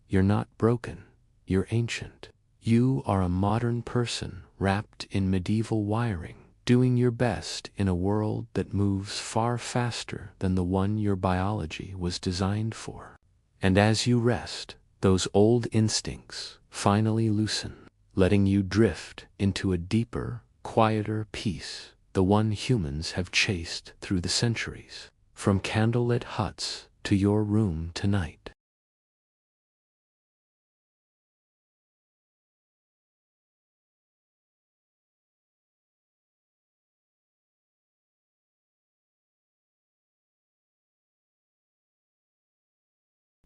You're not broken, you're ancient. You are a modern person wrapped in medieval wiring, doing your best in a world that moves far faster than the one your biology was designed for. And as you rest, those old instincts finally loosen, letting you drift into a deeper, quieter peace, the one humans have chased through the centuries, from candlelit huts to your room tonight.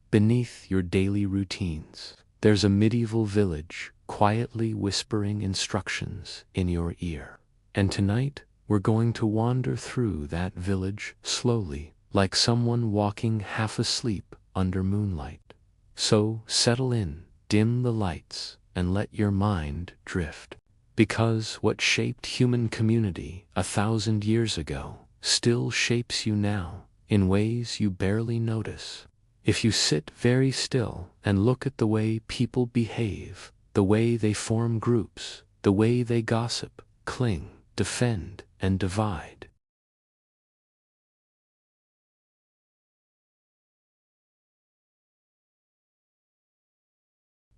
Beneath your daily routines, there's a medieval village quietly whispering instructions in your ear. And tonight, we're going to wander through that village slowly, like someone walking half asleep under moonlight. So settle in, dim the lights, and let your mind drift. Because what shaped human community 1,000 years ago still shapes you now in ways you barely notice. If you sit very still and look at the way people behave, the way they form groups, the way they gossip, cling, defend, and divide.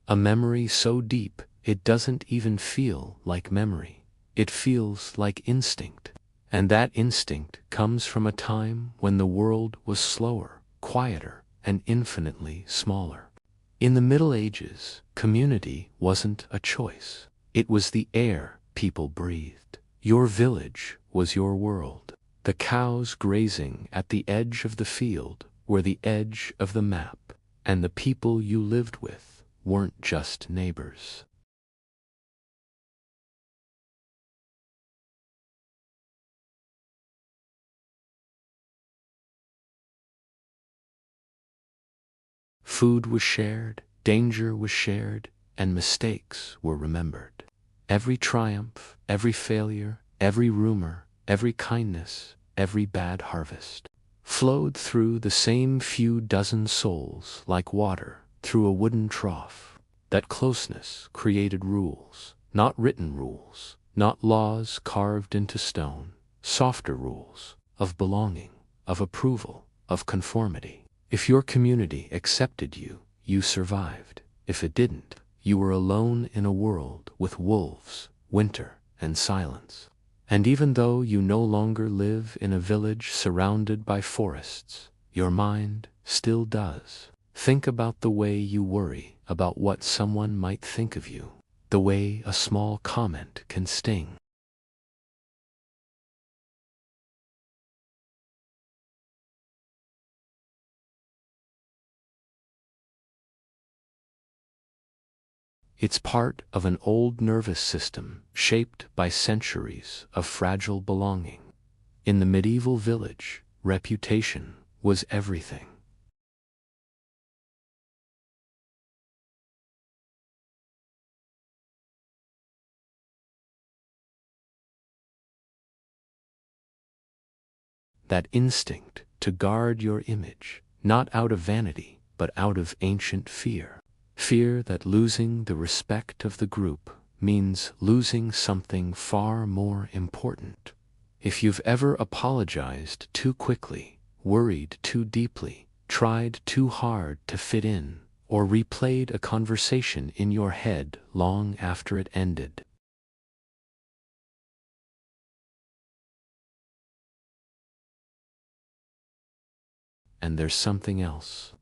A memory so deep it doesn't even feel like memory. It feels like instinct. And that instinct comes from a time when the world was slower, quieter, and infinitely smaller. In the Middle Ages, community wasn't a choice. It was the air people breathed. Your village was your world. The cows grazing at the edge of the field were the edge of the map, and the people you lived with weren't just neighbors. Food was shared, danger was shared, and mistakes were remembered. Every triumph, every failure, every rumor, every kindness, every bad harvest flowed through the same few dozen souls like water through a wooden trough. That closeness created rules, not written rules, not laws carved into stone, softer rules of belonging, of approval, of conformity. If your community accepted you, you survived. If it didn't, you were alone in a world with wolves, winter, and silence. And even though you no longer live in a village surrounded by forests, your mind still does. Think about the way you worry about what someone might think of you, the way a small comment can sting. It's part of an old nervous system shaped by centuries of fragile belonging. In the medieval village, reputation was everything. That instinct to guard your image, not out of vanity, but out of ancient fear. Fear that losing the respect of the group means losing something far more important. If you've ever apologized too quickly, worried too deeply, tried too hard to fit in, or replayed a conversation in your head long after it ended, and there's something else.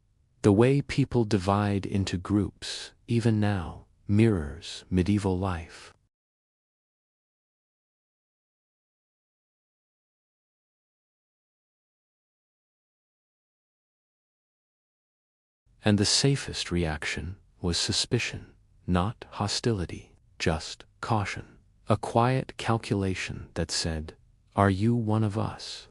The way people divide into groups, even now, mirrors medieval life. And the safest reaction was suspicion, not hostility, just caution. A quiet calculation that said, "Are you one of us?"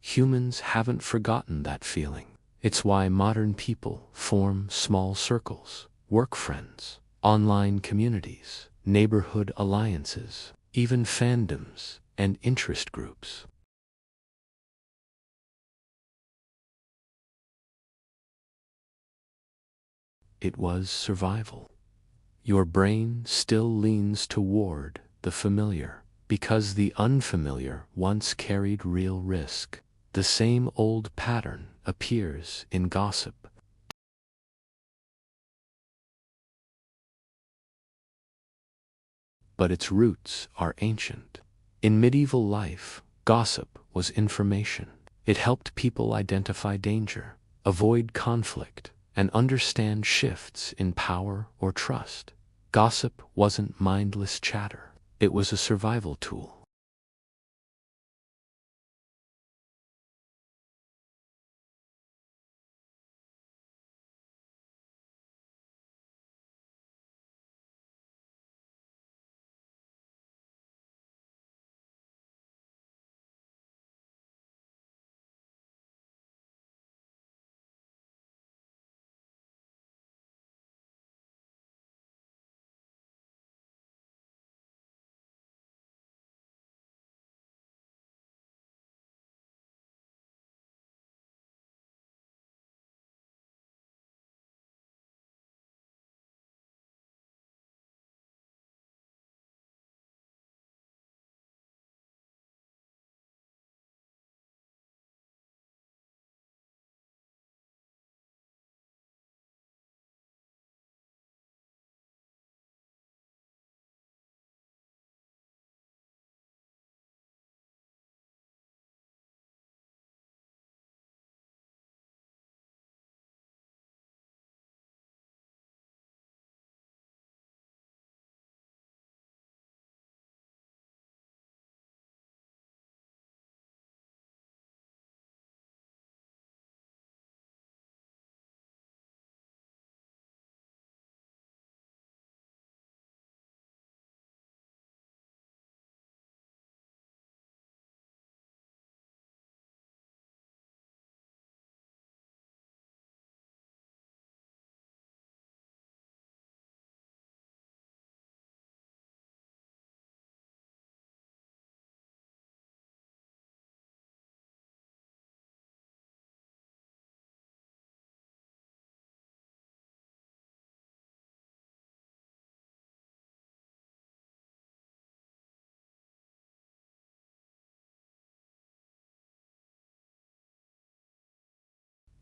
Humans haven't forgotten that feeling. It's why modern people form small circles, work friends, online communities, neighborhood alliances, even fandoms and interest groups. It was survival. Your brain still leans toward the familiar, because the unfamiliar once carried real risk. The same old pattern appears in gossip, but its roots are ancient. In medieval life, gossip was information. It helped people identify danger, avoid conflict, and understand shifts in power or trust. Gossip wasn't mindless chatter. It was a survival tool.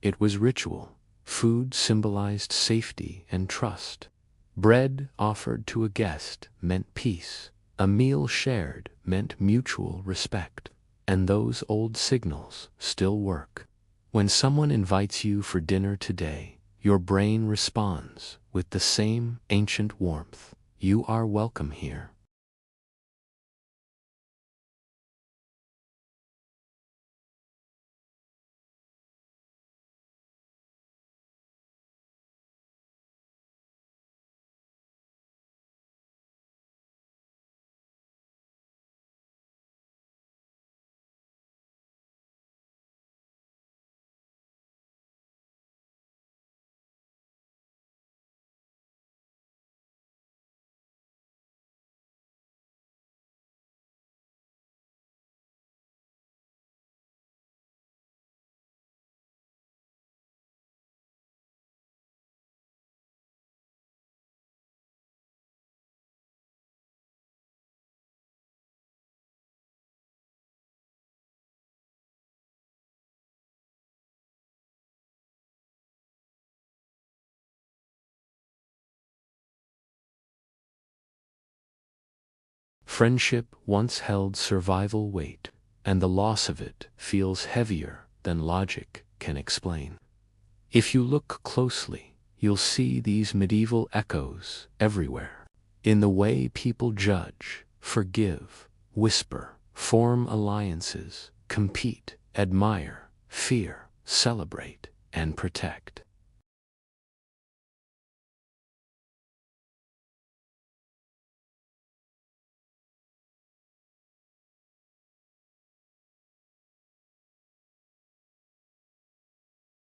It was ritual. Food symbolized safety and trust. Bread offered to a guest meant peace. A meal shared meant mutual respect. And those old signals still work. When someone invites you for dinner today, your brain responds with the same ancient warmth. You are welcome here. Friendship once held survival weight, and the loss of it feels heavier than logic can explain. If you look closely, you'll see these medieval echoes everywhere. In the way people judge, forgive, whisper, form alliances, compete, admire, fear, celebrate, and protect.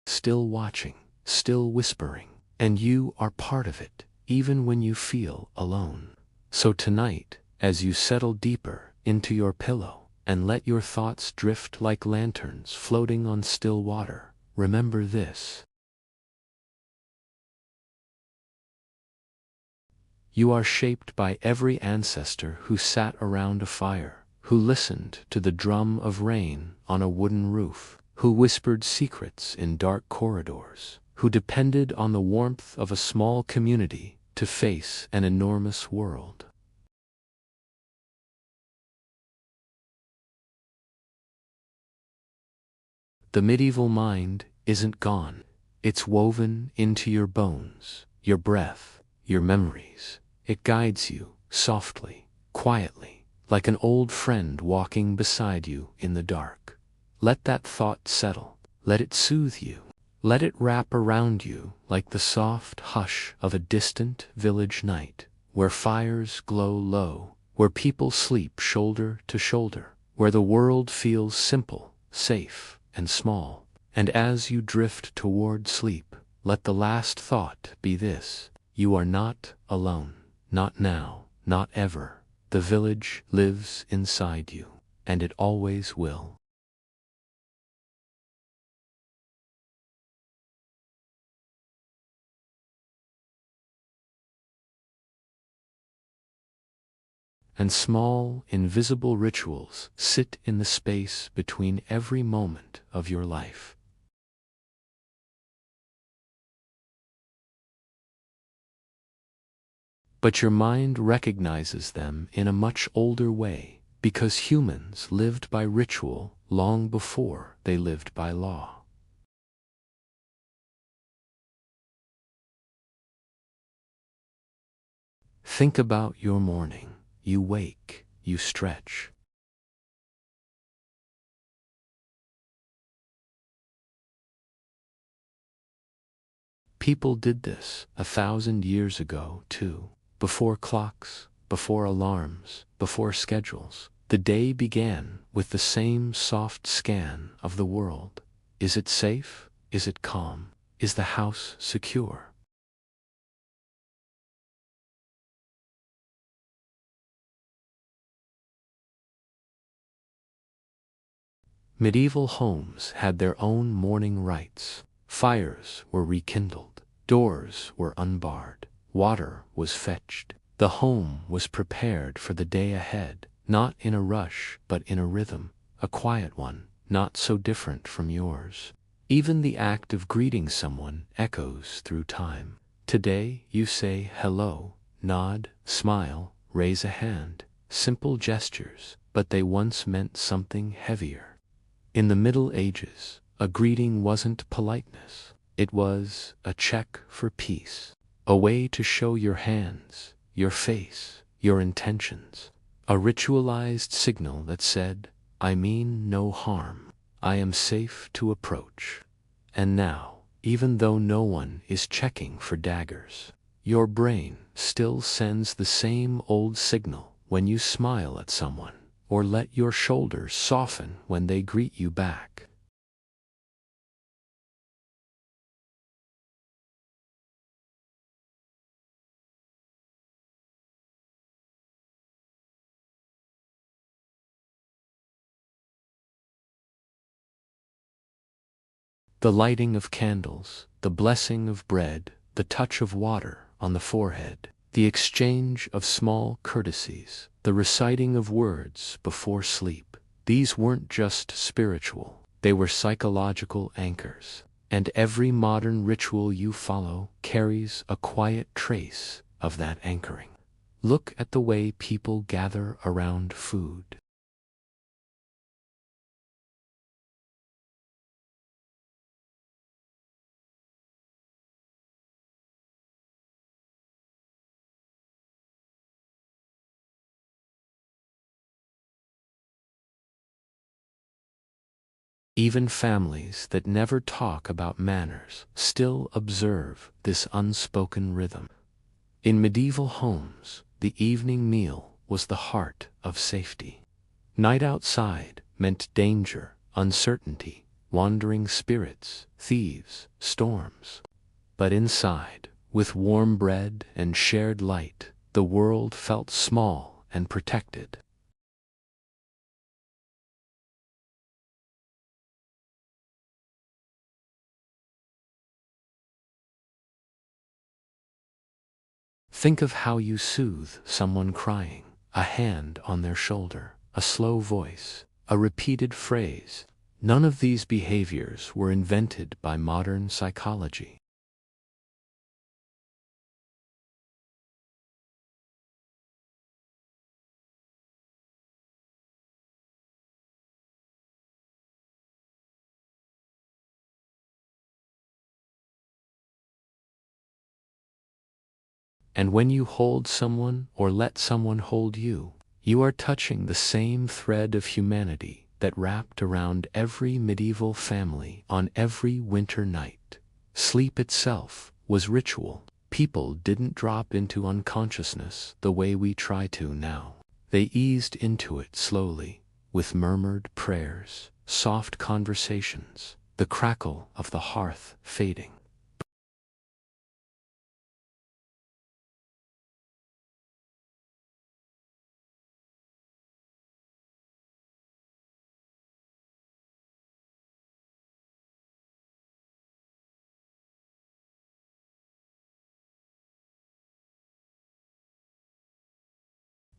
Still watching, still whispering, and you are part of it, even when you feel alone. So tonight, as you settle deeper into your pillow and let your thoughts drift like lanterns floating on still water, remember this. You are shaped by every ancestor who sat around a fire, who listened to the drum of rain on a wooden roof, who whispered secrets in dark corridors, who depended on the warmth of a small community to face an enormous world. The medieval mind isn't gone. It's woven into your bones, your breath, your memories. It guides you softly, quietly, like an old friend walking beside you in the dark. Let that thought settle. Let it soothe you. Let it wrap around you like the soft hush of a distant village night, where fires glow low, where people sleep shoulder to shoulder, where the world feels simple, safe, and small. And as you drift toward sleep, let the last thought be this: you are not alone. Not now, not ever. The village lives inside you, and it always will. And small, invisible rituals sit in the space between every moment of your life. But your mind recognizes them in a much older way, because humans lived by ritual long before they lived by law. Think about your morning. You wake, you stretch. People did this 1,000 years ago, too. Before clocks, before alarms, before schedules, the day began with the same soft scan of the world. Is it safe? Is it calm? Is the house secure? Medieval homes had their own morning rites. Fires were rekindled, doors were unbarred, water was fetched. The home was prepared for the day ahead, not in a rush, but in a rhythm, a quiet one, not so different from yours. Even the act of greeting someone echoes through time. Today you say hello, nod, smile, raise a hand, simple gestures, but they once meant something heavier. In the Middle Ages, a greeting wasn't politeness. It was a check for peace, a way to show your hands, your face, your intentions, a ritualized signal that said, I mean no harm, I am safe to approach. And now, even though no one is checking for daggers, your brain still sends the same old signal when you smile at someone, or let your shoulders soften when they greet you back. The lighting of candles, the blessing of bread, the touch of water on the forehead, the exchange of small courtesies, the reciting of words before sleep. These weren't just spiritual, they were psychological anchors. And every modern ritual you follow carries a quiet trace of that anchoring. Look at the way people gather around food. Even families that never talk about manners still observe this unspoken rhythm. In medieval homes, the evening meal was the heart of safety. Night outside meant danger, uncertainty, wandering spirits, thieves, storms. But inside, with warm bread and shared light, the world felt small and protected. Think of how you soothe someone crying, a hand on their shoulder, a slow voice, a repeated phrase. None of these behaviors were invented by modern psychology. And when you hold someone or let someone hold you, you are touching the same thread of humanity that wrapped around every medieval family on every winter night. Sleep itself was ritual. People didn't drop into unconsciousness the way we try to now. They eased into it slowly, with murmured prayers, soft conversations, the crackle of the hearth fading.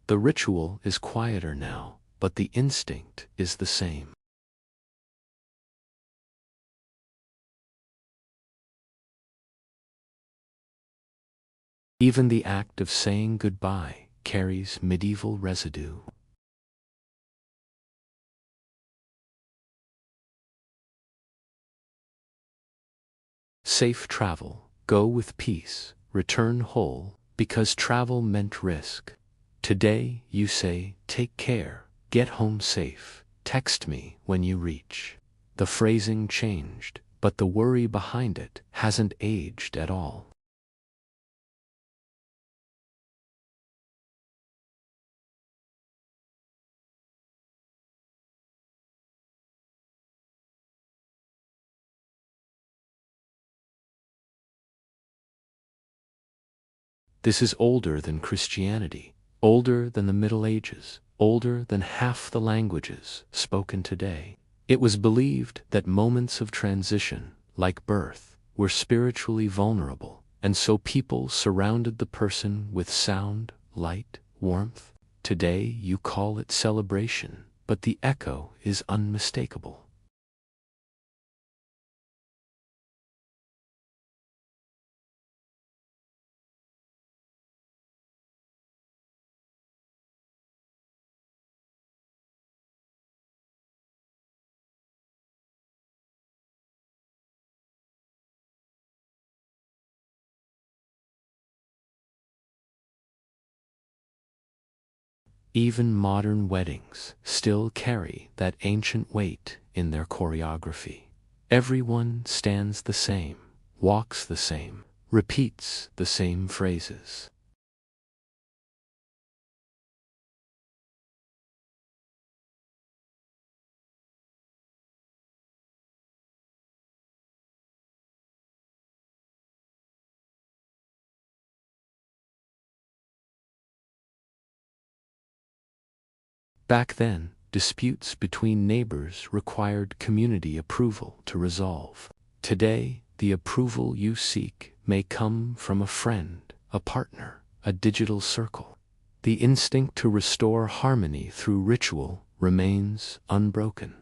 The ritual is quieter now, but the instinct is the same. Even the act of saying goodbye carries medieval residue. Safe travel, go with peace, return whole, because travel meant risk. Today you say, take care, get home safe, text me when you reach. The phrasing changed, but the worry behind it hasn't aged at all. This is older than Christianity, older than the Middle Ages, older than half the languages spoken today. It was believed that moments of transition, like birth, were spiritually vulnerable, and so people surrounded the person with sound, light, warmth. Today you call it celebration, but the echo is unmistakable. Even modern weddings still carry that ancient weight in their choreography. Everyone stands the same, walks the same, repeats the same phrases. Back then, disputes between neighbors required community approval to resolve. Today, the approval you seek may come from a friend, a partner, a digital circle. The instinct to restore harmony through ritual remains unbroken.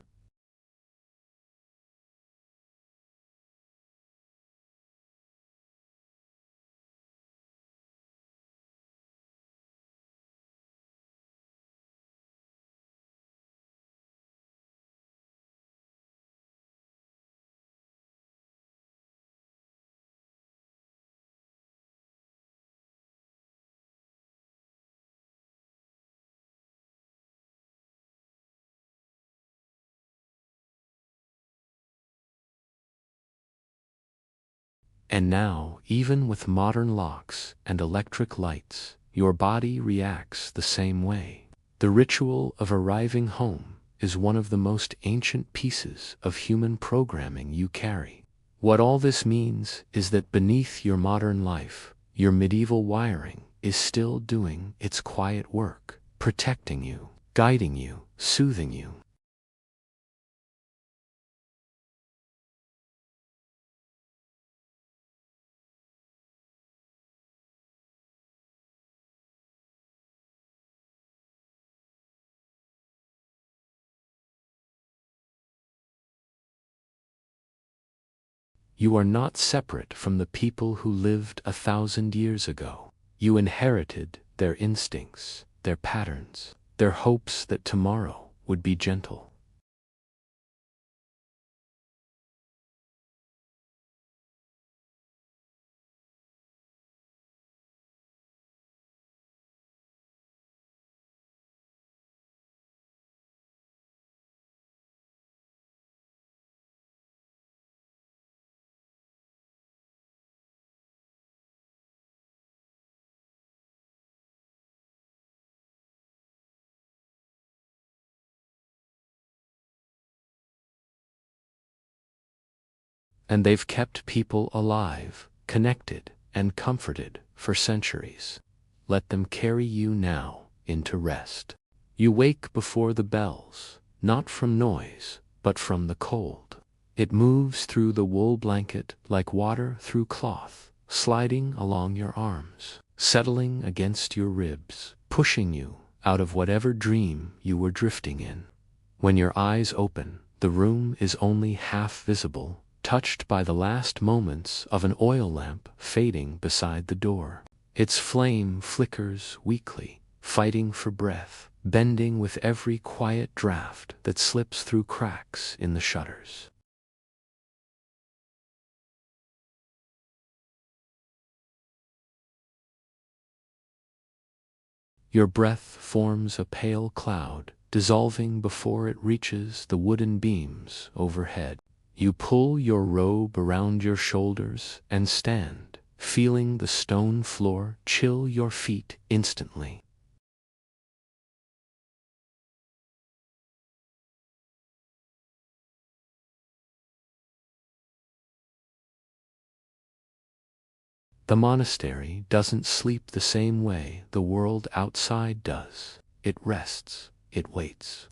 And now, even with modern locks and electric lights, your body reacts the same way. The ritual of arriving home is one of the most ancient pieces of human programming you carry. What all this means is that beneath your modern life, your medieval wiring is still doing its quiet work, protecting you, guiding you, soothing you. You are not separate from the people who lived 1,000 years ago. You inherited their instincts, their patterns, their hopes that tomorrow would be gentle. And they've kept people alive, connected, and comforted for centuries. Let them carry you now into rest. You wake before the bells, not from noise, but from the cold. It moves through the wool blanket like water through cloth, sliding along your arms, settling against your ribs, pushing you out of whatever dream you were drifting in. When your eyes open, the room is only half visible, touched by the last moments of an oil lamp fading beside the door. Its flame flickers weakly, fighting for breath, bending with every quiet draft that slips through cracks in the shutters. Your breath forms a pale cloud, dissolving before it reaches the wooden beams overhead. You pull your robe around your shoulders and stand, feeling the stone floor chill your feet instantly. The monastery doesn't sleep the same way the world outside does. It rests, it waits.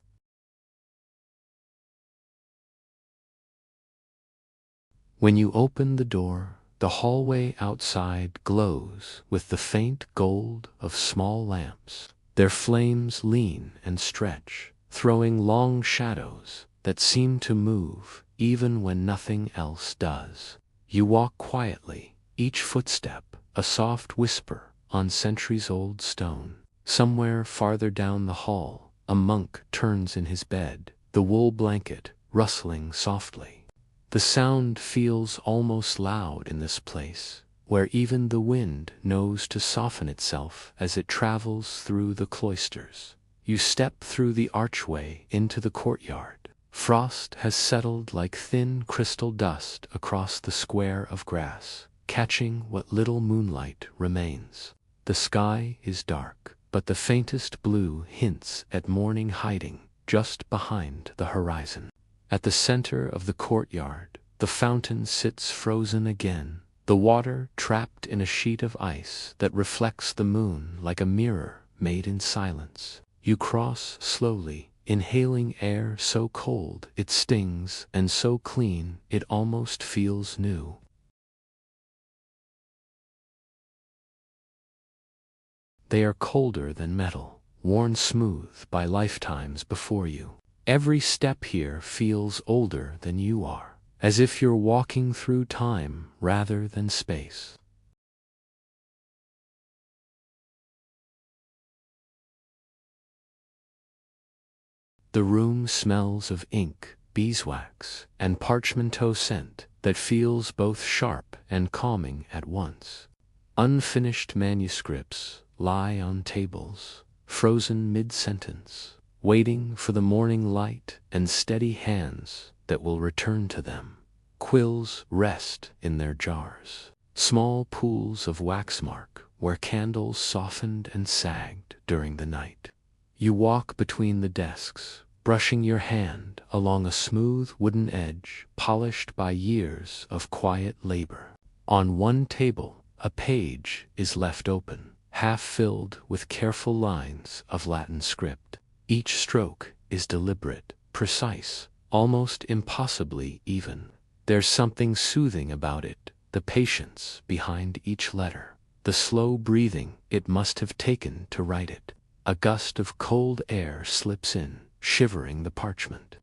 When you open the door, the hallway outside glows with the faint gold of small lamps. Their flames lean and stretch, throwing long shadows that seem to move even when nothing else does. You walk quietly, each footstep a soft whisper on centuries-old stone. Somewhere farther down the hall, a monk turns in his bed, the wool blanket rustling softly. The sound feels almost loud in this place, where even the wind knows to soften itself as it travels through the cloisters. You step through the archway into the courtyard. Frost has settled like thin crystal dust across the square of grass, catching what little moonlight remains. The sky is dark, but the faintest blue hints at morning hiding just behind the horizon. At the center of the courtyard, the fountain sits frozen again, the water trapped in a sheet of ice that reflects the moon like a mirror made in silence. You cross slowly, inhaling air so cold it stings and so clean it almost feels new. They are colder than metal, worn smooth by lifetimes before you. Every step here feels older than you are, as if you're walking through time rather than space. The room smells of ink, beeswax, and parchmenteau scent that feels both sharp and calming at once. Unfinished manuscripts lie on tables, frozen mid-sentence, waiting for the morning light and steady hands that will return to them. Quills rest in their jars, small pools of waxmark where candles softened and sagged during the night. You walk between the desks, brushing your hand along a smooth wooden edge polished by years of quiet labor. On one table, a page is left open, half filled with careful lines of Latin script. Each stroke is deliberate, precise, almost impossibly even. There's something soothing about it, the patience behind each letter, the slow breathing it must have taken to write it. A gust of cold air slips in, shivering the parchment.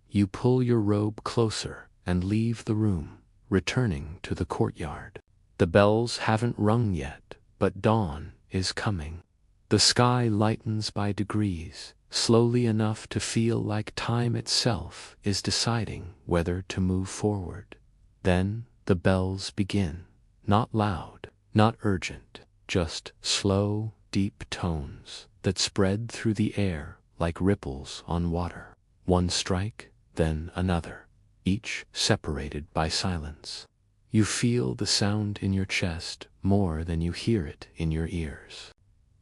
You pull your robe closer and leave the room, returning to the courtyard. The bells haven't rung yet, but dawn is coming. The sky lightens by degrees, slowly enough to feel like time itself is deciding whether to move forward. Then the bells begin, not loud, not urgent, just slow, deep tones that spread through the air like ripples on water. One strike, then another, each separated by silence. You feel the sound in your chest more than you hear it in your ears.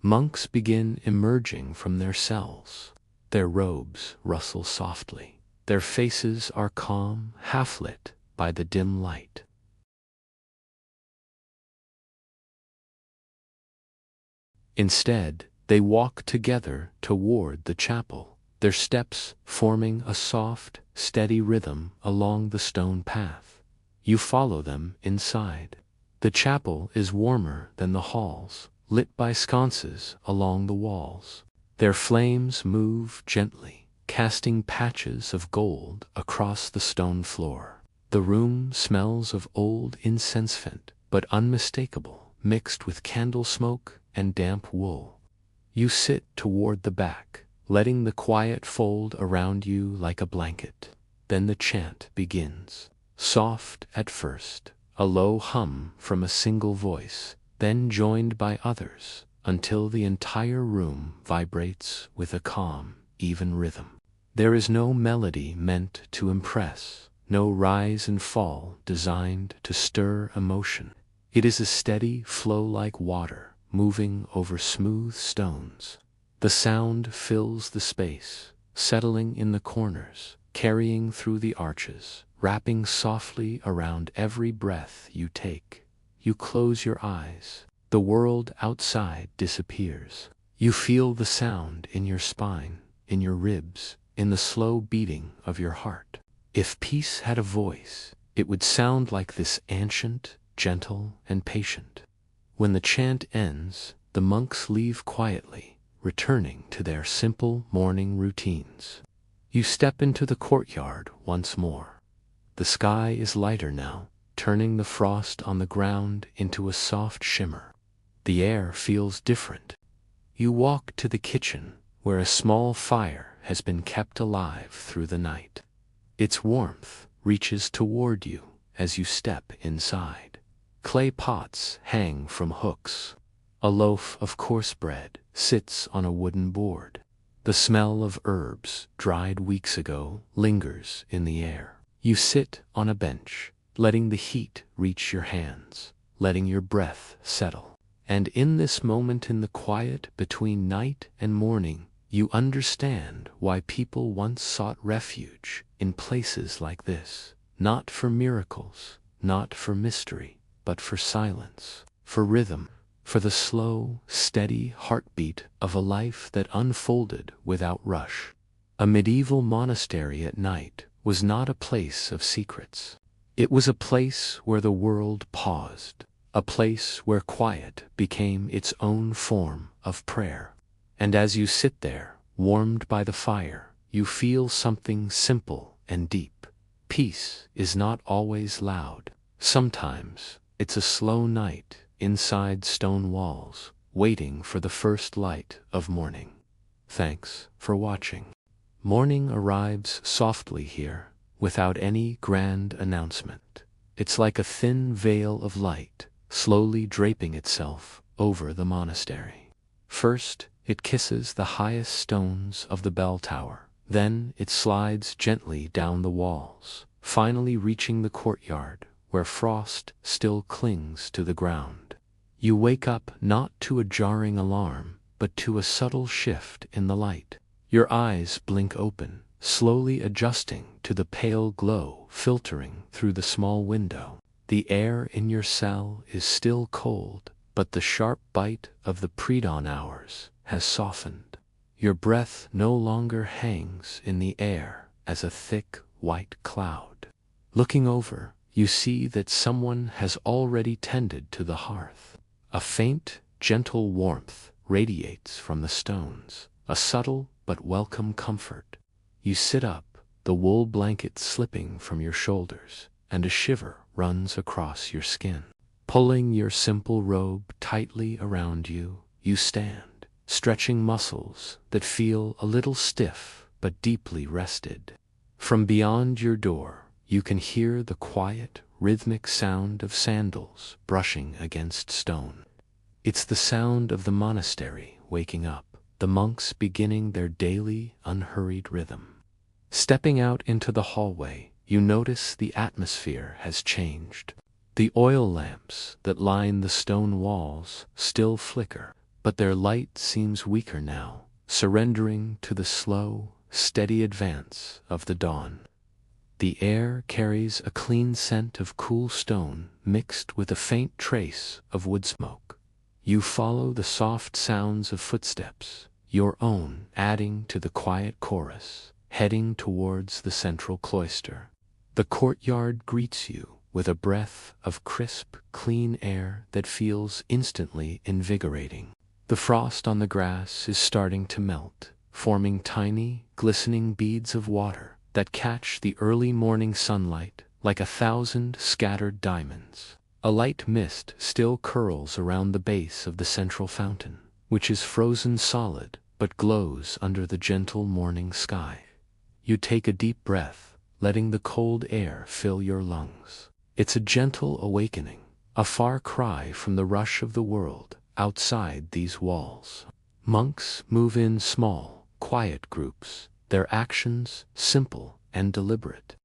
Monks begin emerging from their cells. Their robes rustle softly. Their faces are calm, half-lit by the dim light. Instead, they walk together toward the chapel, their steps forming a soft, steady rhythm along the stone path. You follow them inside. The chapel is warmer than the halls, lit by sconces along the walls. Their flames move gently, casting patches of gold across the stone floor. The room smells of old incense scent, but unmistakable, mixed with candle smoke and damp wool. You sit toward the back, letting the quiet fold around you like a blanket. Then the chant begins. Soft at first, a low hum from a single voice, then joined by others, until the entire room vibrates with a calm, even rhythm. There is no melody meant to impress, no rise and fall designed to stir emotion. It is a steady flow like water, moving over smooth stones. The sound fills the space, settling in the corners, carrying through the arches, wrapping softly around every breath you take. You close your eyes. The world outside disappears. You feel the sound in your spine, in your ribs, in the slow beating of your heart. If peace had a voice, it would sound like this, ancient, gentle, and patient. When the chant ends, the monks leave quietly, returning to their simple morning routines. You step into the courtyard once more. The sky is lighter now, turning the frost on the ground into a soft shimmer. The air feels different. You walk to the kitchen, where a small fire has been kept alive through the night. Its warmth reaches toward you as you step inside. Clay pots hang from hooks. A loaf of coarse bread sits on a wooden board. The The smell of herbs dried weeks ago lingers in the air. You sit on a bench, letting the heat reach your hands, letting your breath settle. And in this moment in the quiet between night and morning, you understand why people once sought refuge in places like this. Not for miracles, not for mystery, but for silence, for rhythm, for the slow, steady heartbeat of a life that unfolded without rush. A medieval monastery at night was not a place of secrets. It was a place where the world paused, a place where quiet became its own form of prayer. And as you sit there, warmed by the fire, you feel something simple and deep. Peace is not always loud. Sometimes it's a slow night inside stone walls, waiting for the first light of morning. Thanks for watching. Morning arrives softly here, without any grand announcement. It's like a thin veil of light, slowly draping itself over the monastery. First, it kisses the highest stones of the bell tower. Then it slides gently down the walls, finally reaching the courtyard, where frost still clings to the ground. You wake up not to a jarring alarm, but to a subtle shift in the light. Your eyes blink open, slowly adjusting to the pale glow filtering through the small window. The air in your cell is still cold, but the sharp bite of the pre-dawn hours has softened. Your breath no longer hangs in the air as a thick, white cloud. Looking over, you see that someone has already tended to the hearth. A faint, gentle warmth radiates from the stones, a subtle but welcome comfort. You sit up, the wool blanket slipping from your shoulders, and a shiver runs across your skin. Pulling your simple robe tightly around you, you stand, stretching muscles that feel a little stiff but deeply rested. From beyond your door, you can hear the quiet, rhythmic sound of sandals brushing against stone. It's the sound of the monastery waking up, the monks beginning their daily, unhurried rhythm. Stepping out into the hallway, you notice the atmosphere has changed. The oil lamps that line the stone walls still flicker, but their light seems weaker now, surrendering to the slow, steady advance of the dawn. The air carries a clean scent of cool stone mixed with a faint trace of wood smoke. You follow the soft sounds of footsteps, your own adding to the quiet chorus, heading towards the central cloister. The courtyard greets you with a breath of crisp, clean air that feels instantly invigorating. The frost on the grass is starting to melt, forming tiny, glistening beads of water that catch the early morning sunlight like 1,000 scattered diamonds. A light mist still curls around the base of the central fountain, which is frozen solid but glows under the gentle morning sky. You take a deep breath, letting the cold air fill your lungs. It's a gentle awakening, a far cry from the rush of the world outside these walls. Monks move in small, quiet groups, their actions simple and deliberate.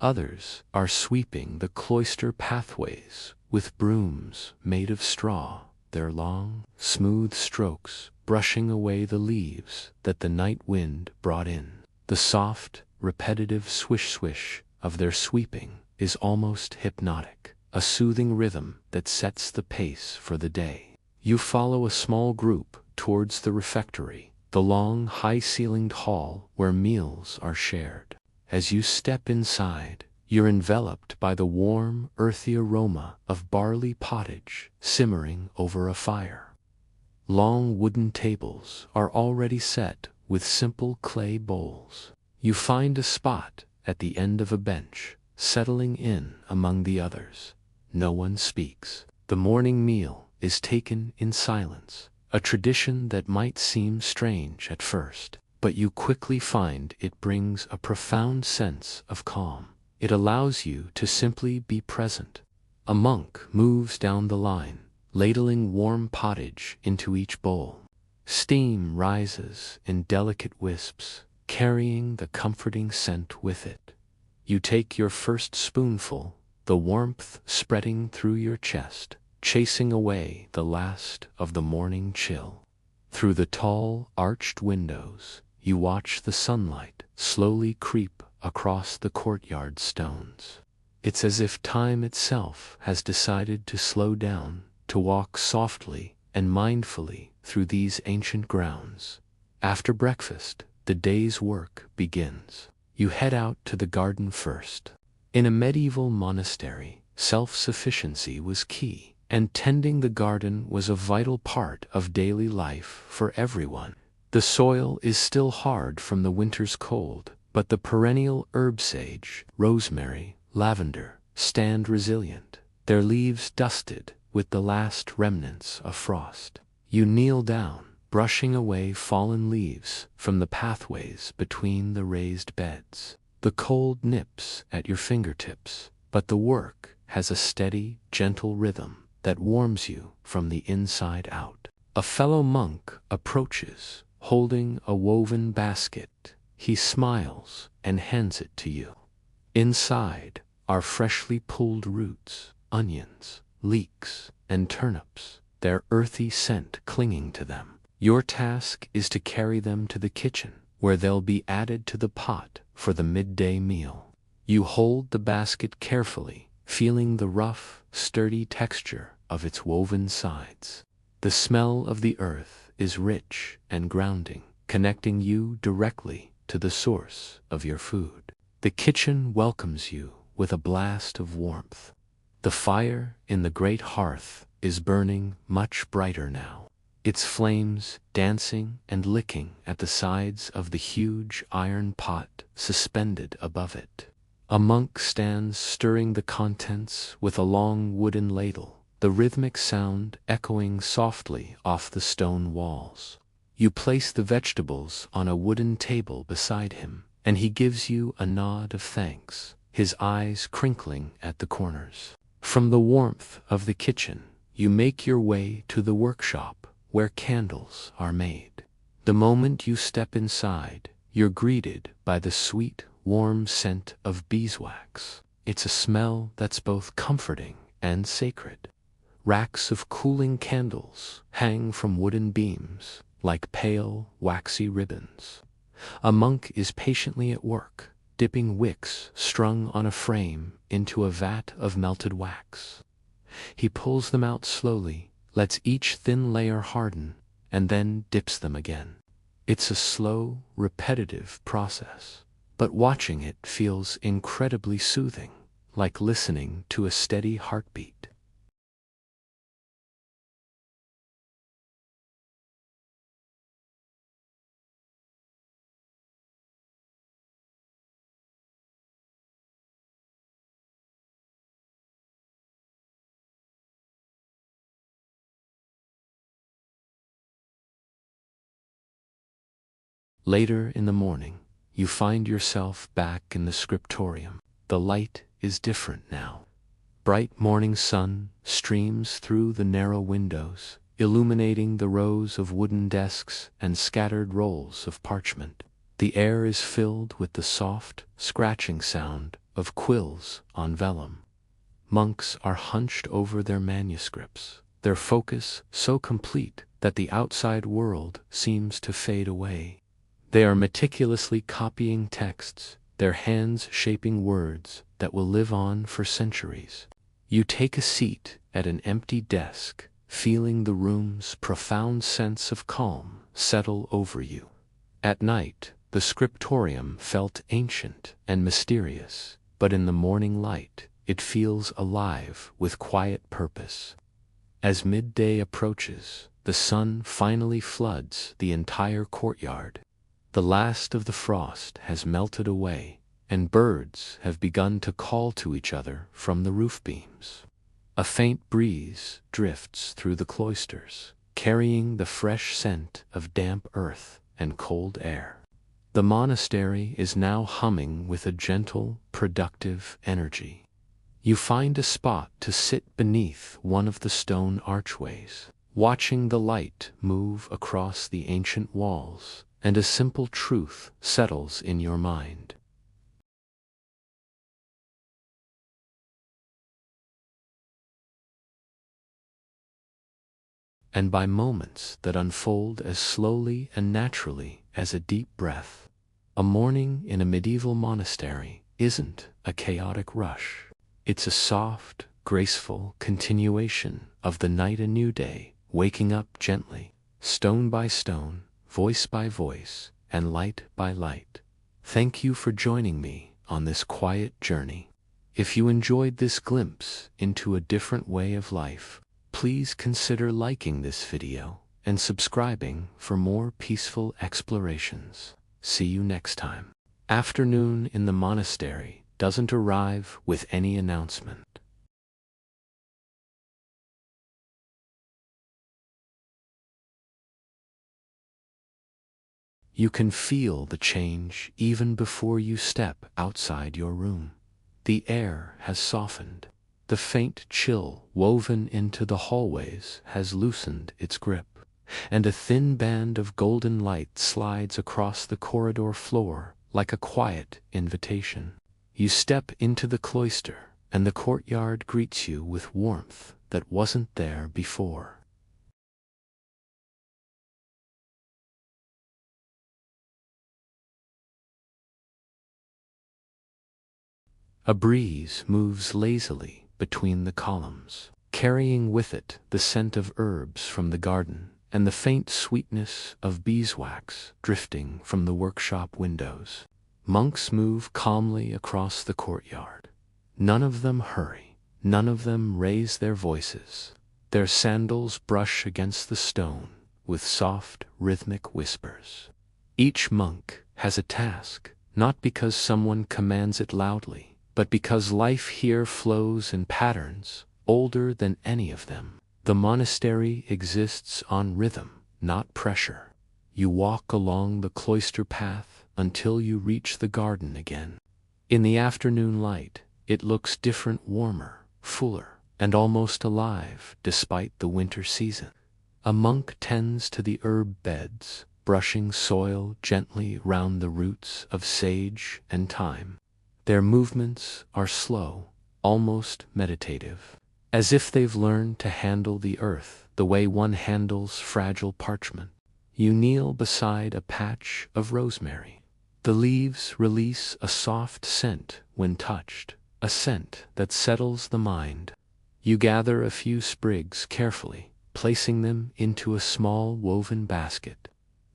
Others are sweeping the cloister pathways with brooms made of straw, their long, smooth strokes brushing away the leaves that the night wind brought in. The soft, repetitive swish-swish of their sweeping is almost hypnotic, a soothing rhythm that sets the pace for the day. You follow a small group towards the refectory, the long, high-ceilinged hall where meals are shared. As you step inside, you're enveloped by the warm, earthy aroma of barley pottage simmering over a fire. Long wooden tables are already set with simple clay bowls. You find a spot at the end of a bench, settling in among the others. No one speaks. The morning meal is taken in silence, a tradition that might seem strange at first, but you quickly find it brings a profound sense of calm. It allows you to simply be present, A monk moves down the line, ladling warm pottage into each bowl. Steam rises in delicate wisps, carrying the comforting scent with it. You take your first spoonful, the warmth spreading through your chest, chasing away the last of the morning chill. Through the tall, arched windows, you watch the sunlight slowly creep across the courtyard stones. It's as if time itself has decided to slow down, to walk softly and mindfully through these ancient grounds. After breakfast, the day's work begins. You head out to the garden first. In a medieval monastery, self-sufficiency was key, and tending the garden was a vital part of daily life for everyone. The soil is still hard from the winter's cold, but the perennial herb sage, rosemary, lavender, stand resilient, their leaves dusted with the last remnants of frost. You kneel down, brushing away fallen leaves from the pathways between the raised beds. The cold nips at your fingertips, but the work has a steady, gentle rhythm that warms you from the inside out. A fellow monk approaches, holding a woven basket. He smiles and hands it to you. Inside are freshly pulled roots, onions, leeks, and turnips, their earthy scent clinging to them. Your task is to carry them to the kitchen, where they'll be added to the pot for the midday meal. You hold the basket carefully, feeling the rough, sturdy texture of its woven sides. The smell of the earth is rich and grounding, connecting you directly to the source of your food. The kitchen welcomes you with a blast of warmth. The fire in the great hearth is burning much brighter now, its flames dancing and licking at the sides of the huge iron pot suspended above it. A monk stands stirring the contents with a long wooden ladle, the rhythmic sound echoing softly off the stone walls. You place the vegetables on a wooden table beside him, and he gives you a nod of thanks, his eyes crinkling at the corners. From the warmth of the kitchen, you make your way to the workshop where candles are made. The moment you step inside, you're greeted by the sweet, warm scent of beeswax. It's a smell that's both comforting and sacred. Racks of cooling candles hang from wooden beams like pale, waxy ribbons. A monk is patiently at work, dipping wicks strung on a frame into a vat of melted wax. He pulls them out slowly, lets each thin layer harden, and then dips them again. It's a slow, repetitive process, but watching it feels incredibly soothing, like listening to a steady heartbeat. Later in the morning, you find yourself back in the scriptorium. The light is different now. Bright morning sun streams through the narrow windows, illuminating the rows of wooden desks and scattered rolls of parchment. The air is filled with the soft, scratching sound of quills on vellum. Monks are hunched over their manuscripts, their focus so complete that the outside world seems to fade away. They are meticulously copying texts, their hands shaping words that will live on for centuries. You take a seat at an empty desk, feeling the room's profound sense of calm settle over you. At night, the scriptorium felt ancient and mysterious, but in the morning light, it feels alive with quiet purpose. As midday approaches, the sun finally floods the entire courtyard. The last of the frost has melted away, and birds have begun to call to each other from the roof beams. A faint breeze drifts through the cloisters, carrying the fresh scent of damp earth and cold air. The monastery is now humming with a gentle, productive energy. You find a spot to sit beneath one of the stone archways, watching the light move across the ancient walls, and a simple truth settles in your mind. And by moments that unfold as slowly and naturally as a deep breath, a morning in a medieval monastery isn't a chaotic rush. It's a soft, graceful continuation of the night a new day, waking up gently, stone by stone, voice by voice, and light by light. Thank you for joining me on this quiet journey. If you enjoyed this glimpse into a different way of life, please consider liking this video and subscribing for more peaceful explorations. See you next time. Afternoon in the monastery doesn't arrive with any announcement. You can feel the change even before you step outside your room. The air has softened. The faint chill woven into the hallways has loosened its grip, and a thin band of golden light slides across the corridor floor like a quiet invitation. You step into the cloister, and the courtyard greets you with warmth that wasn't there before. A breeze moves lazily between the columns, carrying with it the scent of herbs from the garden and the faint sweetness of beeswax drifting from the workshop windows. Monks move calmly across the courtyard. None of them hurry, none of them raise their voices. Their sandals brush against the stone with soft, rhythmic whispers. Each monk has a task, not because someone commands it loudly, but because life here flows in patterns older than any of them. The monastery exists on rhythm, not pressure. You walk along the cloister path until you reach the garden again. In the afternoon light, it looks different, warmer, fuller, and almost alive despite the winter season. A monk tends to the herb beds, brushing soil gently round the roots of sage and thyme. Their movements are slow, almost meditative, as if they've learned to handle the earth the way one handles fragile parchment. You kneel beside a patch of rosemary. The leaves release a soft scent when touched, a scent that settles the mind. You gather a few sprigs carefully, placing them into a small woven basket.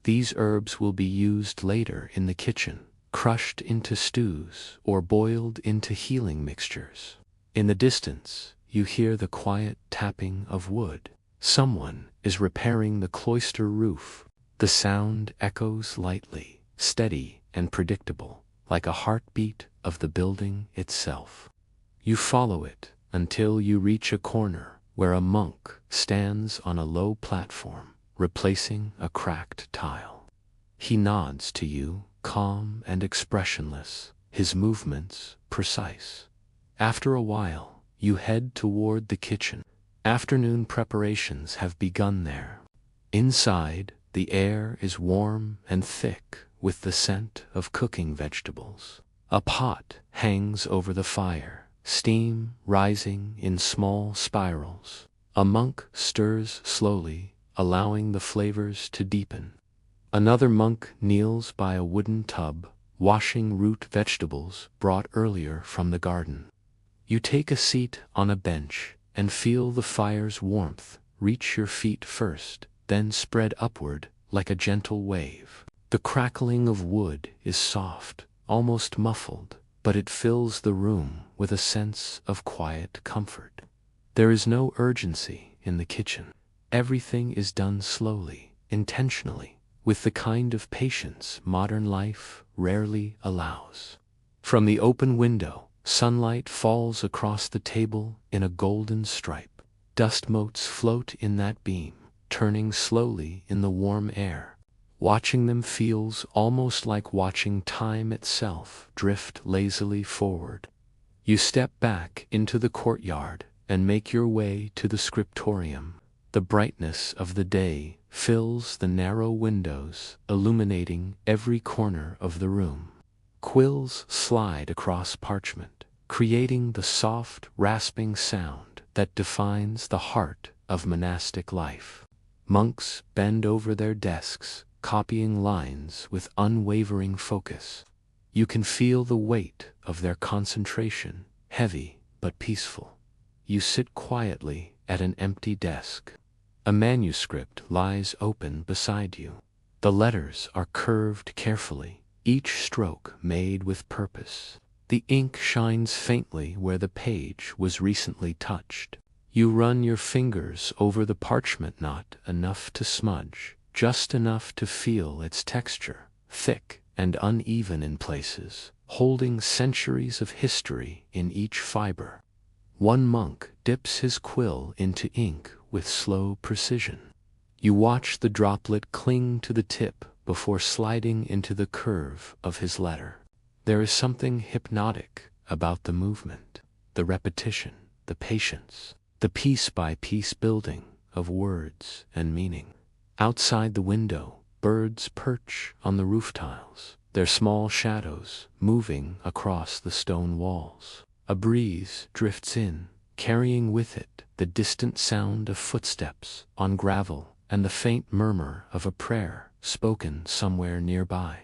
These herbs will be used later in the kitchen, crushed into stews or boiled into healing mixtures. In the distance, you hear the quiet tapping of wood. Someone is repairing the cloister roof. The sound echoes lightly, steady and predictable, like a heartbeat of the building itself. You follow it until you reach a corner where a monk stands on a low platform, replacing a cracked tile. He nods to you, calm and expressionless, his movements precise. After a while, you head toward the kitchen. Afternoon preparations have begun there. Inside, the air is warm and thick with the scent of cooking vegetables. A pot hangs over the fire, steam rising in small spirals. A monk stirs slowly, allowing the flavors to deepen. Another monk kneels by a wooden tub, washing root vegetables brought earlier from the garden. You take a seat on a bench and feel the fire's warmth reach your feet first, then spread upward like a gentle wave. The crackling of wood is soft, almost muffled, but it fills the room with a sense of quiet comfort. There is no urgency in the kitchen. Everything is done slowly, intentionally, with the kind of patience modern life rarely allows. From the open window, sunlight falls across the table in a golden stripe. Dust motes float in that beam, turning slowly in the warm air. Watching them feels almost like watching time itself drift lazily forward. You step back into the courtyard and make your way to the scriptorium. The brightness of the day fills the narrow windows, illuminating every corner of the room. Quills slide across parchment, creating the soft, rasping sound that defines the heart of monastic life. Monks bend over their desks, copying lines with unwavering focus. You can feel the weight of their concentration, heavy but peaceful. You sit quietly at an empty desk. A manuscript lies open beside you. The letters are curved carefully, each stroke made with purpose. The ink shines faintly where the page was recently touched. You run your fingers over the parchment, not enough to smudge, just enough to feel its texture, thick and uneven in places, holding centuries of history in each fiber. One monk dips his quill into ink with slow precision. You watch the droplet cling to the tip before sliding into the curve of his letter. There is something hypnotic about the movement, the repetition, the patience, the piece-by-piece building of words and meaning. Outside the window, birds perch on the roof tiles, their small shadows moving across the stone walls. A breeze drifts in, carrying with it the distant sound of footsteps on gravel and the faint murmur of a prayer spoken somewhere nearby.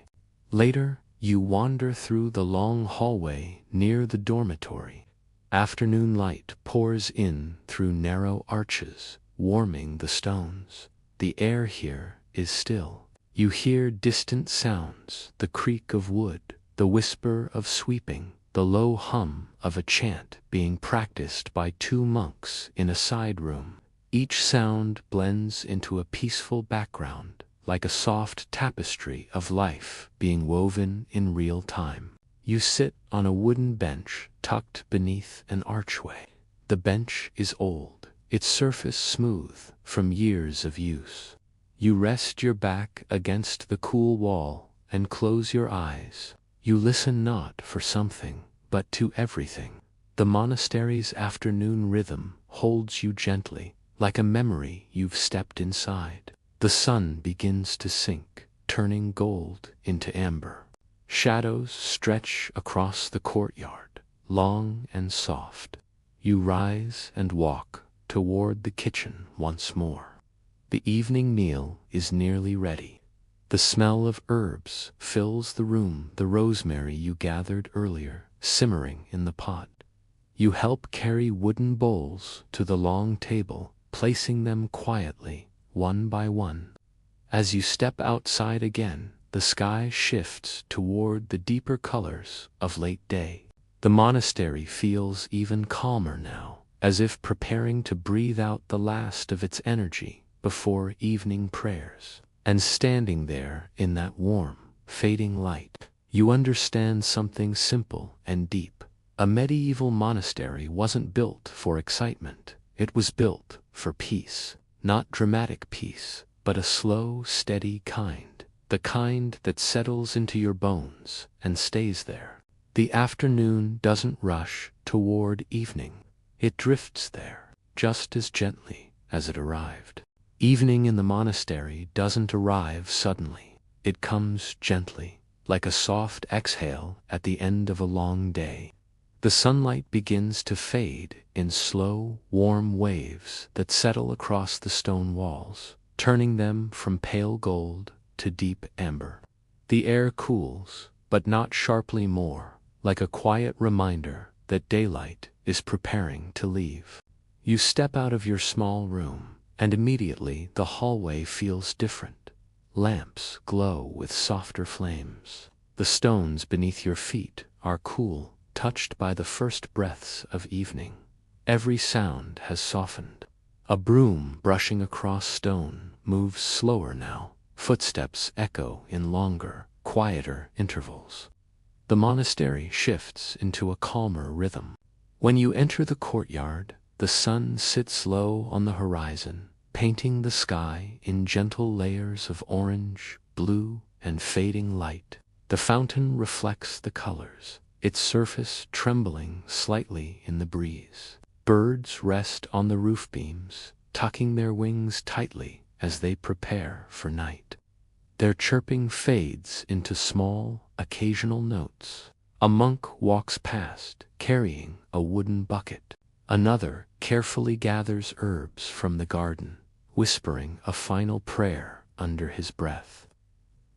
Later, you wander through the long hallway near the dormitory. Afternoon light pours in through narrow arches, warming the stones. The air here is still. You hear distant sounds, the creak of wood, the whisper of sweeping, the low hum of a chant being practiced by two monks in a side room. Each sound blends into a peaceful background, like a soft tapestry of life being woven in real time. You sit on a wooden bench tucked beneath an archway. The bench is old, its surface smooth from years of use. You rest your back against the cool wall and close your eyes. You listen not for something, but to everything. The monastery's afternoon rhythm holds you gently, like a memory you've stepped inside. The sun begins to sink, turning gold into amber. Shadows stretch across the courtyard, long and soft. You rise and walk toward the kitchen once more. The evening meal is nearly ready. The smell of herbs fills the room, the rosemary you gathered earlier simmering in the pot. You help carry wooden bowls to the long table, placing them quietly, one by one. As you step outside again, the sky shifts toward the deeper colors of late day. The monastery feels even calmer now, as if preparing to breathe out the last of its energy before evening prayers. And standing there in that warm, fading light, you understand something simple and deep. A medieval monastery wasn't built for excitement. It was built for peace. Not dramatic peace, but a slow, steady kind. The kind that settles into your bones and stays there. The afternoon doesn't rush toward evening. It drifts there, just as gently as it arrived. Evening in the monastery doesn't arrive suddenly. It comes gently, like a soft exhale at the end of a long day. The sunlight begins to fade in slow, warm waves that settle across the stone walls, turning them from pale gold to deep amber. The air cools, but not sharply more, like a quiet reminder that daylight is preparing to leave. You step out of your small room, and immediately the hallway feels different. Lamps glow with softer flames. The stones beneath your feet are cool, touched by the first breaths of evening. Every sound has softened. A broom brushing across stone moves slower now. Footsteps echo in longer, quieter intervals. The monastery shifts into a calmer rhythm. When you enter the courtyard, the sun sits low on the horizon, painting the sky in gentle layers of orange, blue, and fading light. The fountain reflects the colors, its surface trembling slightly in the breeze. Birds rest on the roof beams, tucking their wings tightly as they prepare for night. Their chirping fades into small, occasional notes. A monk walks past, carrying a wooden bucket. Another carefully gathers herbs from the garden, whispering a final prayer under his breath.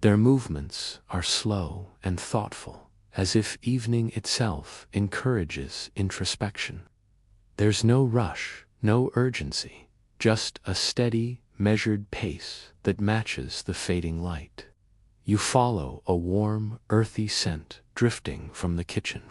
Their movements are slow and thoughtful, as if evening itself encourages introspection. There's no rush, no urgency, just a steady, measured pace that matches the fading light. You follow a warm, earthy scent drifting from the kitchen.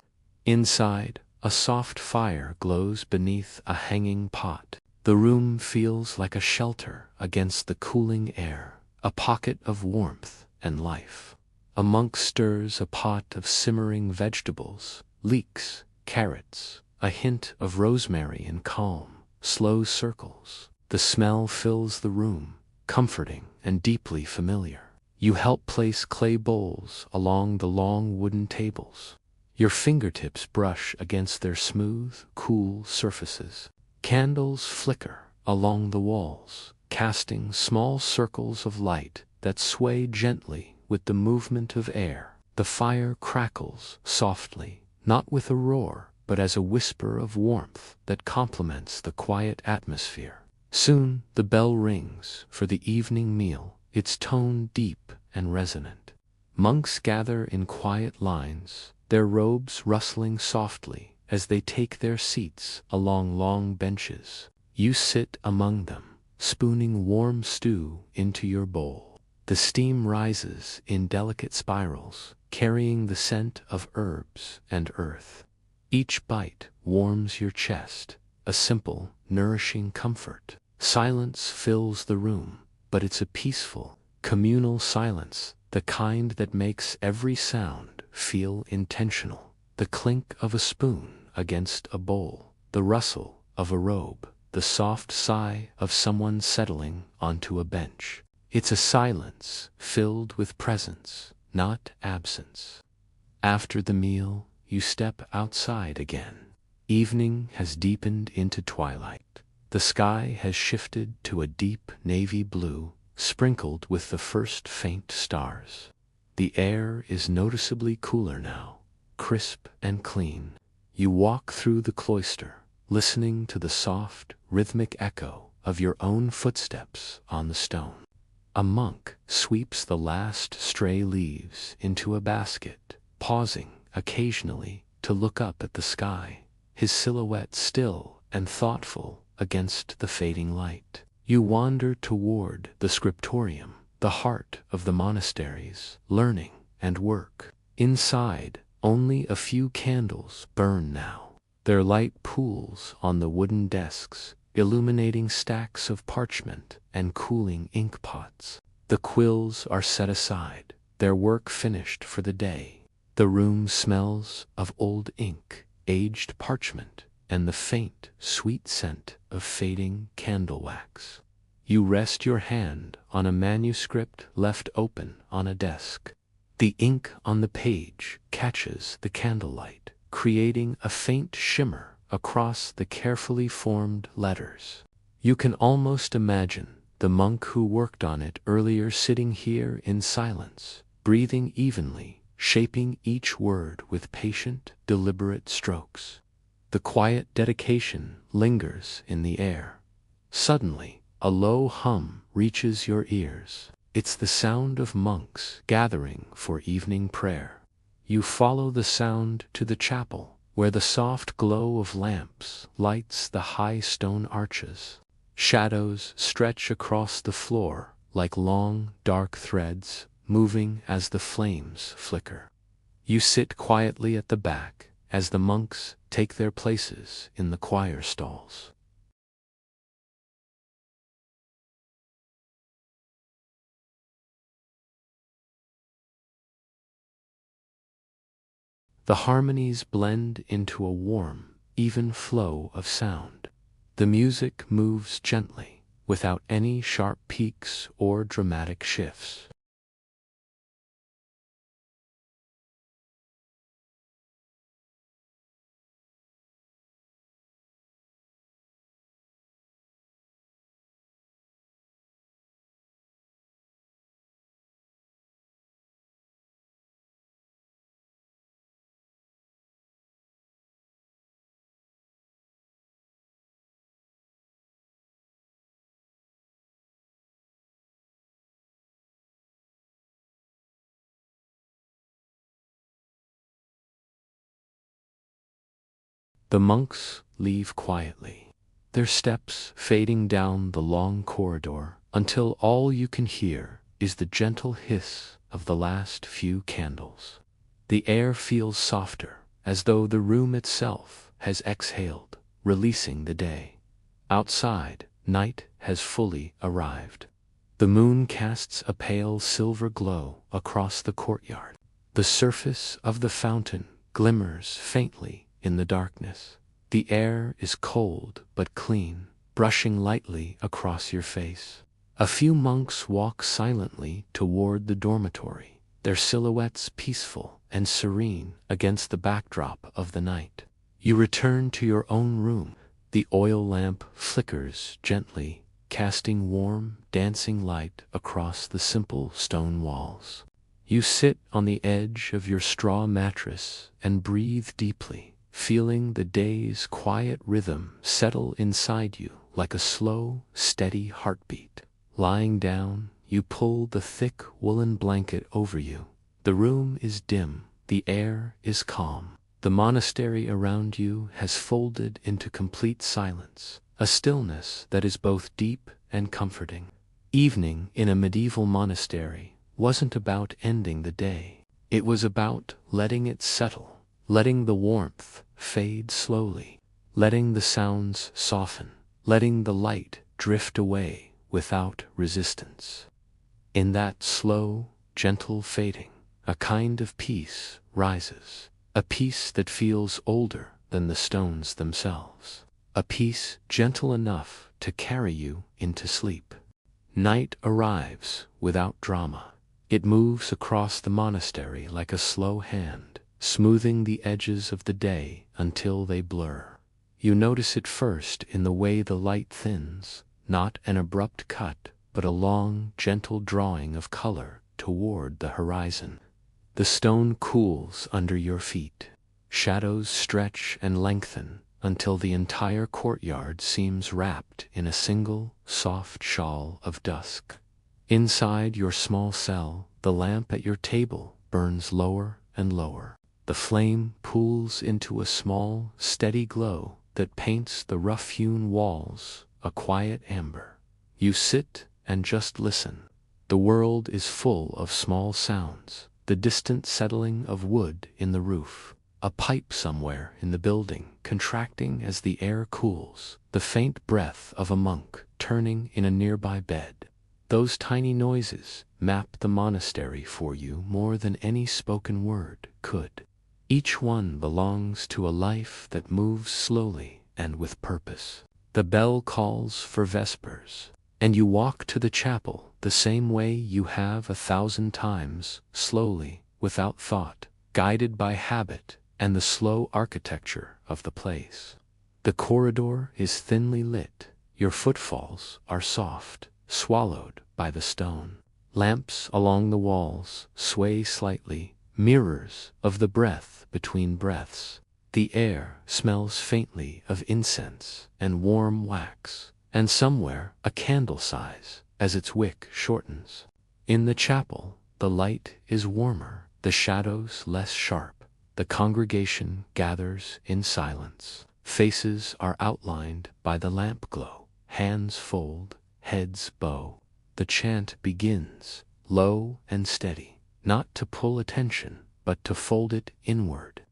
Inside, a soft fire glows beneath a hanging pot. The room feels like a shelter against the cooling air, a pocket of warmth and life. A monk stirs a pot of simmering vegetables, leeks, carrots, a hint of rosemary in calm, slow circles. The smell fills the room, comforting and deeply familiar. You help place clay bowls along the long wooden tables. Your fingertips brush against their smooth, cool surfaces. Candles flicker along the walls, casting small circles of light that sway gently with the movement of air. The fire crackles softly, not with a roar, but as a whisper of warmth that complements the quiet atmosphere. Soon the bell rings for the evening meal, its tone deep and resonant. Monks gather in quiet lines, their robes rustling softly as they take their seats along long benches. You sit among them, spooning warm stew into your bowl. The steam rises in delicate spirals, carrying the scent of herbs and earth. Each bite warms your chest, a simple, nourishing comfort. Silence fills the room, but it's a peaceful, communal silence, the kind that makes every sound feel intentional. The clink of a spoon against a bowl, the rustle of a robe, the soft sigh of someone settling onto a bench. It's a silence filled with presence, not absence. After the meal, you step outside again. Evening has deepened into twilight. The sky has shifted to a deep navy blue, sprinkled with the first faint stars. The air is noticeably cooler now, crisp and clean. You walk through the cloister, listening to the soft, rhythmic echo of your own footsteps on the stone. A monk sweeps the last stray leaves into a basket, pausing occasionally to look up at the sky, his silhouette still and thoughtful against the fading light. You wander toward the scriptorium, the heart of the monasteries, learning and work. Inside, only a few candles burn now. Their light pools on the wooden desks, illuminating stacks of parchment and cooling ink pots. The quills are set aside, their work finished for the day. The room smells of old ink, aged parchment, and the faint, sweet scent of fading candle wax. You rest your hand on a manuscript left open on a desk. The ink on the page catches the candlelight, creating a faint shimmer across the carefully formed letters. You can almost imagine the monk who worked on it earlier sitting here in silence, breathing evenly, shaping each word with patient, deliberate strokes. The quiet dedication lingers in the air. Suddenly, a low hum reaches your ears. It's the sound of monks gathering for evening prayer. You follow the sound to the chapel, where the soft glow of lamps lights the high stone arches. Shadows stretch across the floor like long, dark threads, moving as the flames flicker. You sit quietly at the back as the monks take their places in the choir stalls. The harmonies blend into a warm, even flow of sound. The music moves gently, without any sharp peaks or dramatic shifts. The monks leave quietly, their steps fading down the long corridor until all you can hear is the gentle hiss of the last few candles. The air feels softer, as though the room itself has exhaled, releasing the day. Outside, night has fully arrived. The moon casts a pale silver glow across the courtyard. The surface of the fountain glimmers faintly in the darkness. The air is cold but clean, brushing lightly across your face. A few monks walk silently toward the dormitory, their silhouettes peaceful and serene against the backdrop of the night. You return to your own room. The oil lamp flickers gently, casting warm, dancing light across the simple stone walls. You sit on the edge of your straw mattress and breathe deeply, feeling the day's quiet rhythm settle inside you like a slow, steady heartbeat. Lying down, you pull the thick woolen blanket over you. The room is dim, the air is calm. The monastery around you has folded into complete silence, a stillness that is both deep and comforting. Evening in a medieval monastery wasn't about ending the day. It was about letting it settle, letting the warmth fade slowly, letting the sounds soften, letting the light drift away without resistance. In that slow, gentle fading, a kind of peace rises, a peace that feels older than the stones themselves, a peace gentle enough to carry you into sleep. Night arrives without drama. It moves across the monastery like a slow hand, smoothing the edges of the day until they blur. You notice it first in the way the light thins, not an abrupt cut, but a long, gentle drawing of color toward the horizon. The stone cools under your feet. Shadows stretch and lengthen until the entire courtyard seems wrapped in a single, soft shawl of dusk. Inside your small cell, the lamp at your table burns lower and lower. The flame pools into a small, steady glow that paints the rough-hewn walls a quiet amber. You sit and just listen. The world is full of small sounds, the distant settling of wood in the roof, a pipe somewhere in the building contracting as the air cools, the faint breath of a monk turning in a nearby bed. Those tiny noises map the monastery for you more than any spoken word could. Each one belongs to a life that moves slowly and with purpose. The bell calls for vespers, and you walk to the chapel the same way you have 1,000 times, slowly, without thought, guided by habit and the slow architecture of the place. The corridor is thinly lit. Your footfalls are soft, swallowed by the stone. Lamps along the walls sway slightly, mirrors of the breath between breaths. The air smells faintly of incense and warm wax, and somewhere a candle sighs as its wick shortens. In the chapel, the light is warmer, the shadows less sharp. The congregation gathers in silence. Faces are outlined by the lamp glow. Hands fold, heads bow. The chant begins, low and steady, not to pull attention, but to fold it inward.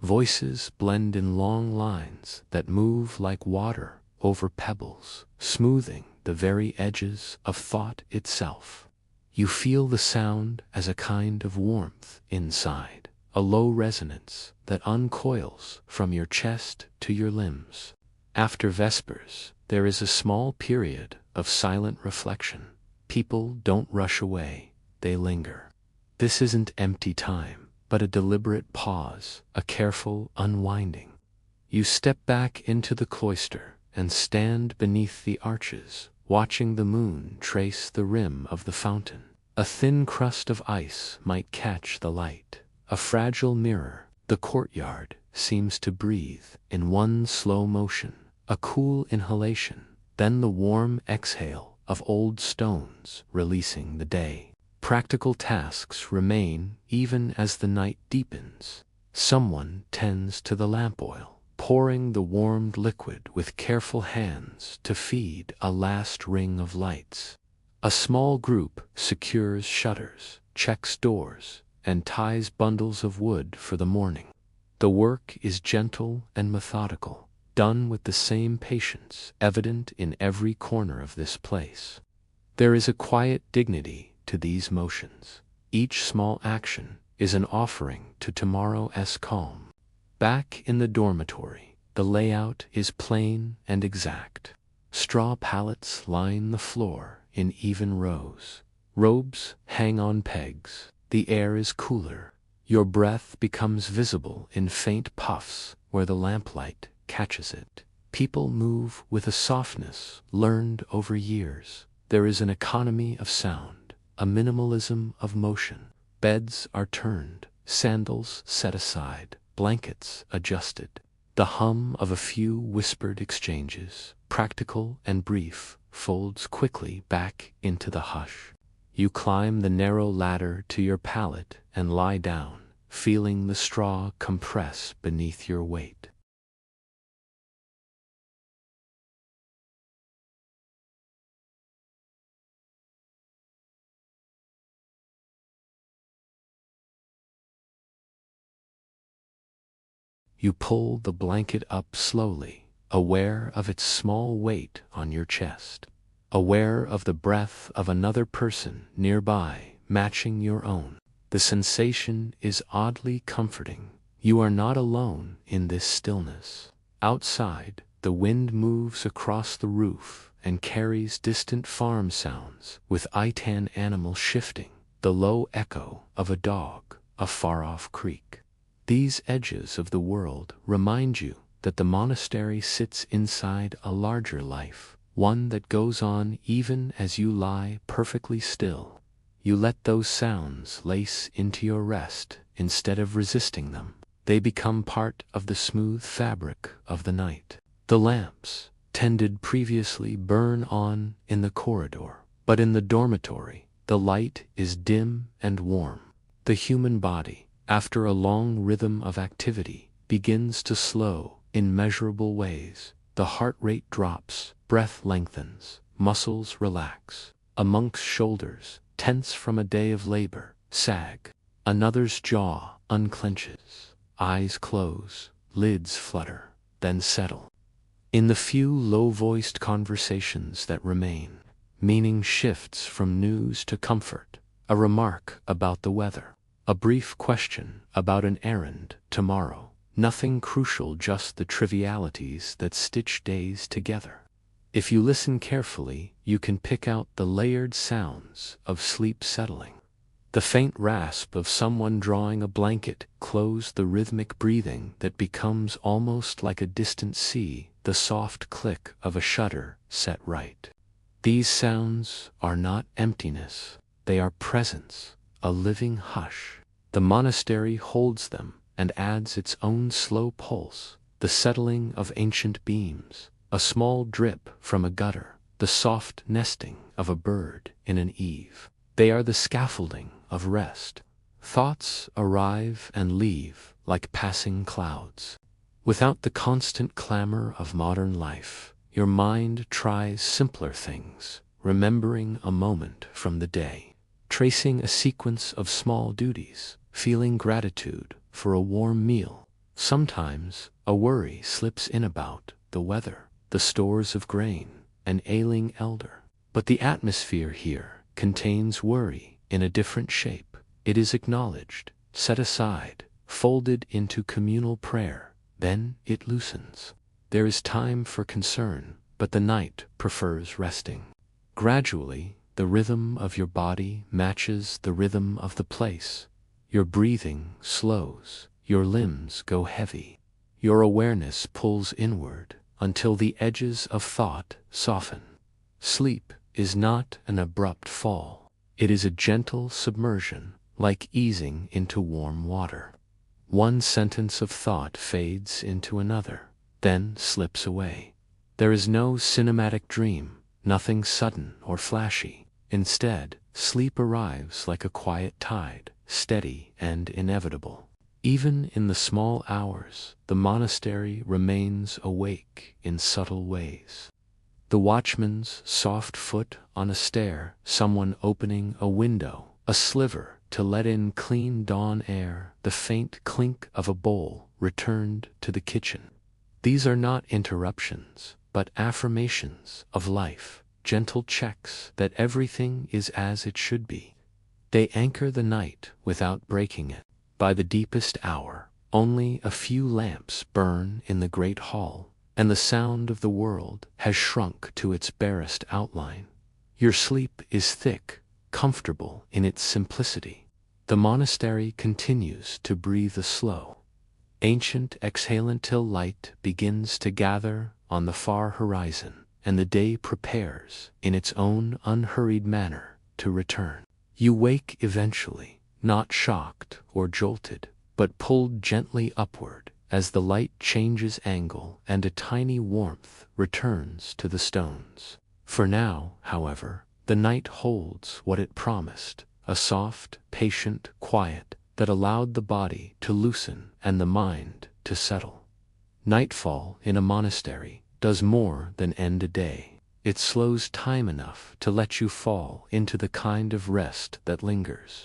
Voices blend in long lines that move like water over pebbles, smoothing the very edges of thought itself. You feel the sound as a kind of warmth inside, a low resonance that uncoils from your chest to your limbs. After vespers, there is a small period of silent reflection. People don't rush away, they linger. This isn't empty time, but a deliberate pause, a careful unwinding. You step back into the cloister and stand beneath the arches, watching the moon trace the rim of the fountain. A thin crust of ice might catch the light. A fragile mirror, the courtyard seems to breathe in one slow motion, a cool inhalation, then the warm exhale of old stones releasing the day. Practical tasks remain even as the night deepens. Someone tends to the lamp oil, pouring the warmed liquid with careful hands to feed a last ring of lights. A small group secures shutters, checks doors, and ties bundles of wood for the morning. The work is gentle and methodical, done with the same patience evident in every corner of this place. There is a quiet dignity to these motions. Each small action is an offering to tomorrow's calm. Back in the dormitory, the layout is plain and exact. Straw pallets line the floor in even rows. Robes hang on pegs. The air is cooler. Your breath becomes visible in faint puffs where the lamplight catches it. People move with a softness learned over years. There is an economy of sound, a minimalism of motion. Beds are turned, sandals set aside, blankets adjusted. The hum of a few whispered exchanges, practical and brief, folds quickly back into the hush. You climb the narrow ladder to your pallet and lie down, feeling the straw compress beneath your weight. You pull the blanket up slowly, aware of its small weight on your chest, aware of the breath of another person nearby matching your own. The sensation is oddly comforting. You are not alone in this stillness. Outside, the wind moves across the roof and carries distant farm sounds, with itan animals shifting, the low echo of a dog, a far-off creek. These edges of the world remind you that the monastery sits inside a larger life, one that goes on even as you lie perfectly still. You let those sounds lace into your rest instead of resisting them. They become part of the smooth fabric of the night. The lamps, tended previously, burn on in the corridor, but in the dormitory, the light is dim and warm. The human body, after a long rhythm of activity, begins to slow in measurable ways. The heart rate drops, breath lengthens, muscles relax. A monk's shoulders, tense from a day of labor, sag. Another's jaw unclenches. Eyes close, lids flutter, then settle. In the few low-voiced conversations that remain, meaning shifts from news to comfort, a remark about the weather, a brief question about an errand tomorrow. Nothing crucial, just the trivialities that stitch days together. If you listen carefully, you can pick out the layered sounds of sleep settling. The faint rasp of someone drawing a blanket close, the rhythmic breathing that becomes almost like a distant sea, the soft click of a shutter set right. These sounds are not emptiness, they are presence, a living hush. The monastery holds them and adds its own slow pulse, the settling of ancient beams, a small drip from a gutter, the soft nesting of a bird in an eave. They are the scaffolding of rest. Thoughts arrive and leave like passing clouds. Without the constant clamor of modern life, your mind tries simpler things, remembering a moment from the day, tracing a sequence of small duties, feeling gratitude for a warm meal. Sometimes a worry slips in about the weather, the stores of grain, an ailing elder. But the atmosphere here contains worry in a different shape. It is acknowledged, set aside, folded into communal prayer. Then it loosens. There is time for concern, but the night prefers resting. Gradually, the rhythm of your body matches the rhythm of the place. Your breathing slows, your limbs go heavy. Your awareness pulls inward until the edges of thought soften. Sleep is not an abrupt fall. It is a gentle submersion, like easing into warm water. One sentence of thought fades into another, then slips away. There is no cinematic dream, nothing sudden or flashy. Instead, sleep arrives like a quiet tide, steady and inevitable. Even in the small hours, the monastery remains awake in subtle ways. The watchman's soft foot on a stair, someone opening a window, a sliver to let in clean dawn air, the faint clink of a bowl returned to the kitchen. These are not interruptions, but affirmations of life, gentle checks that everything is as it should be. They anchor the night without breaking it. By the deepest hour, only a few lamps burn in the great hall, and the sound of the world has shrunk to its barest outline. Your sleep is thick, comfortable in its simplicity. The monastery continues to breathe a slow, ancient exhale until light begins to gather on the far horizon, and the day prepares, in its own unhurried manner, to return. You wake eventually, not shocked or jolted, but pulled gently upward as the light changes angle and a tiny warmth returns to the stones. For now, however, the night holds what it promised, a soft, patient quiet that allowed the body to loosen and the mind to settle. Nightfall in a monastery does more than end a day. It slows time enough to let you fall into the kind of rest that lingers.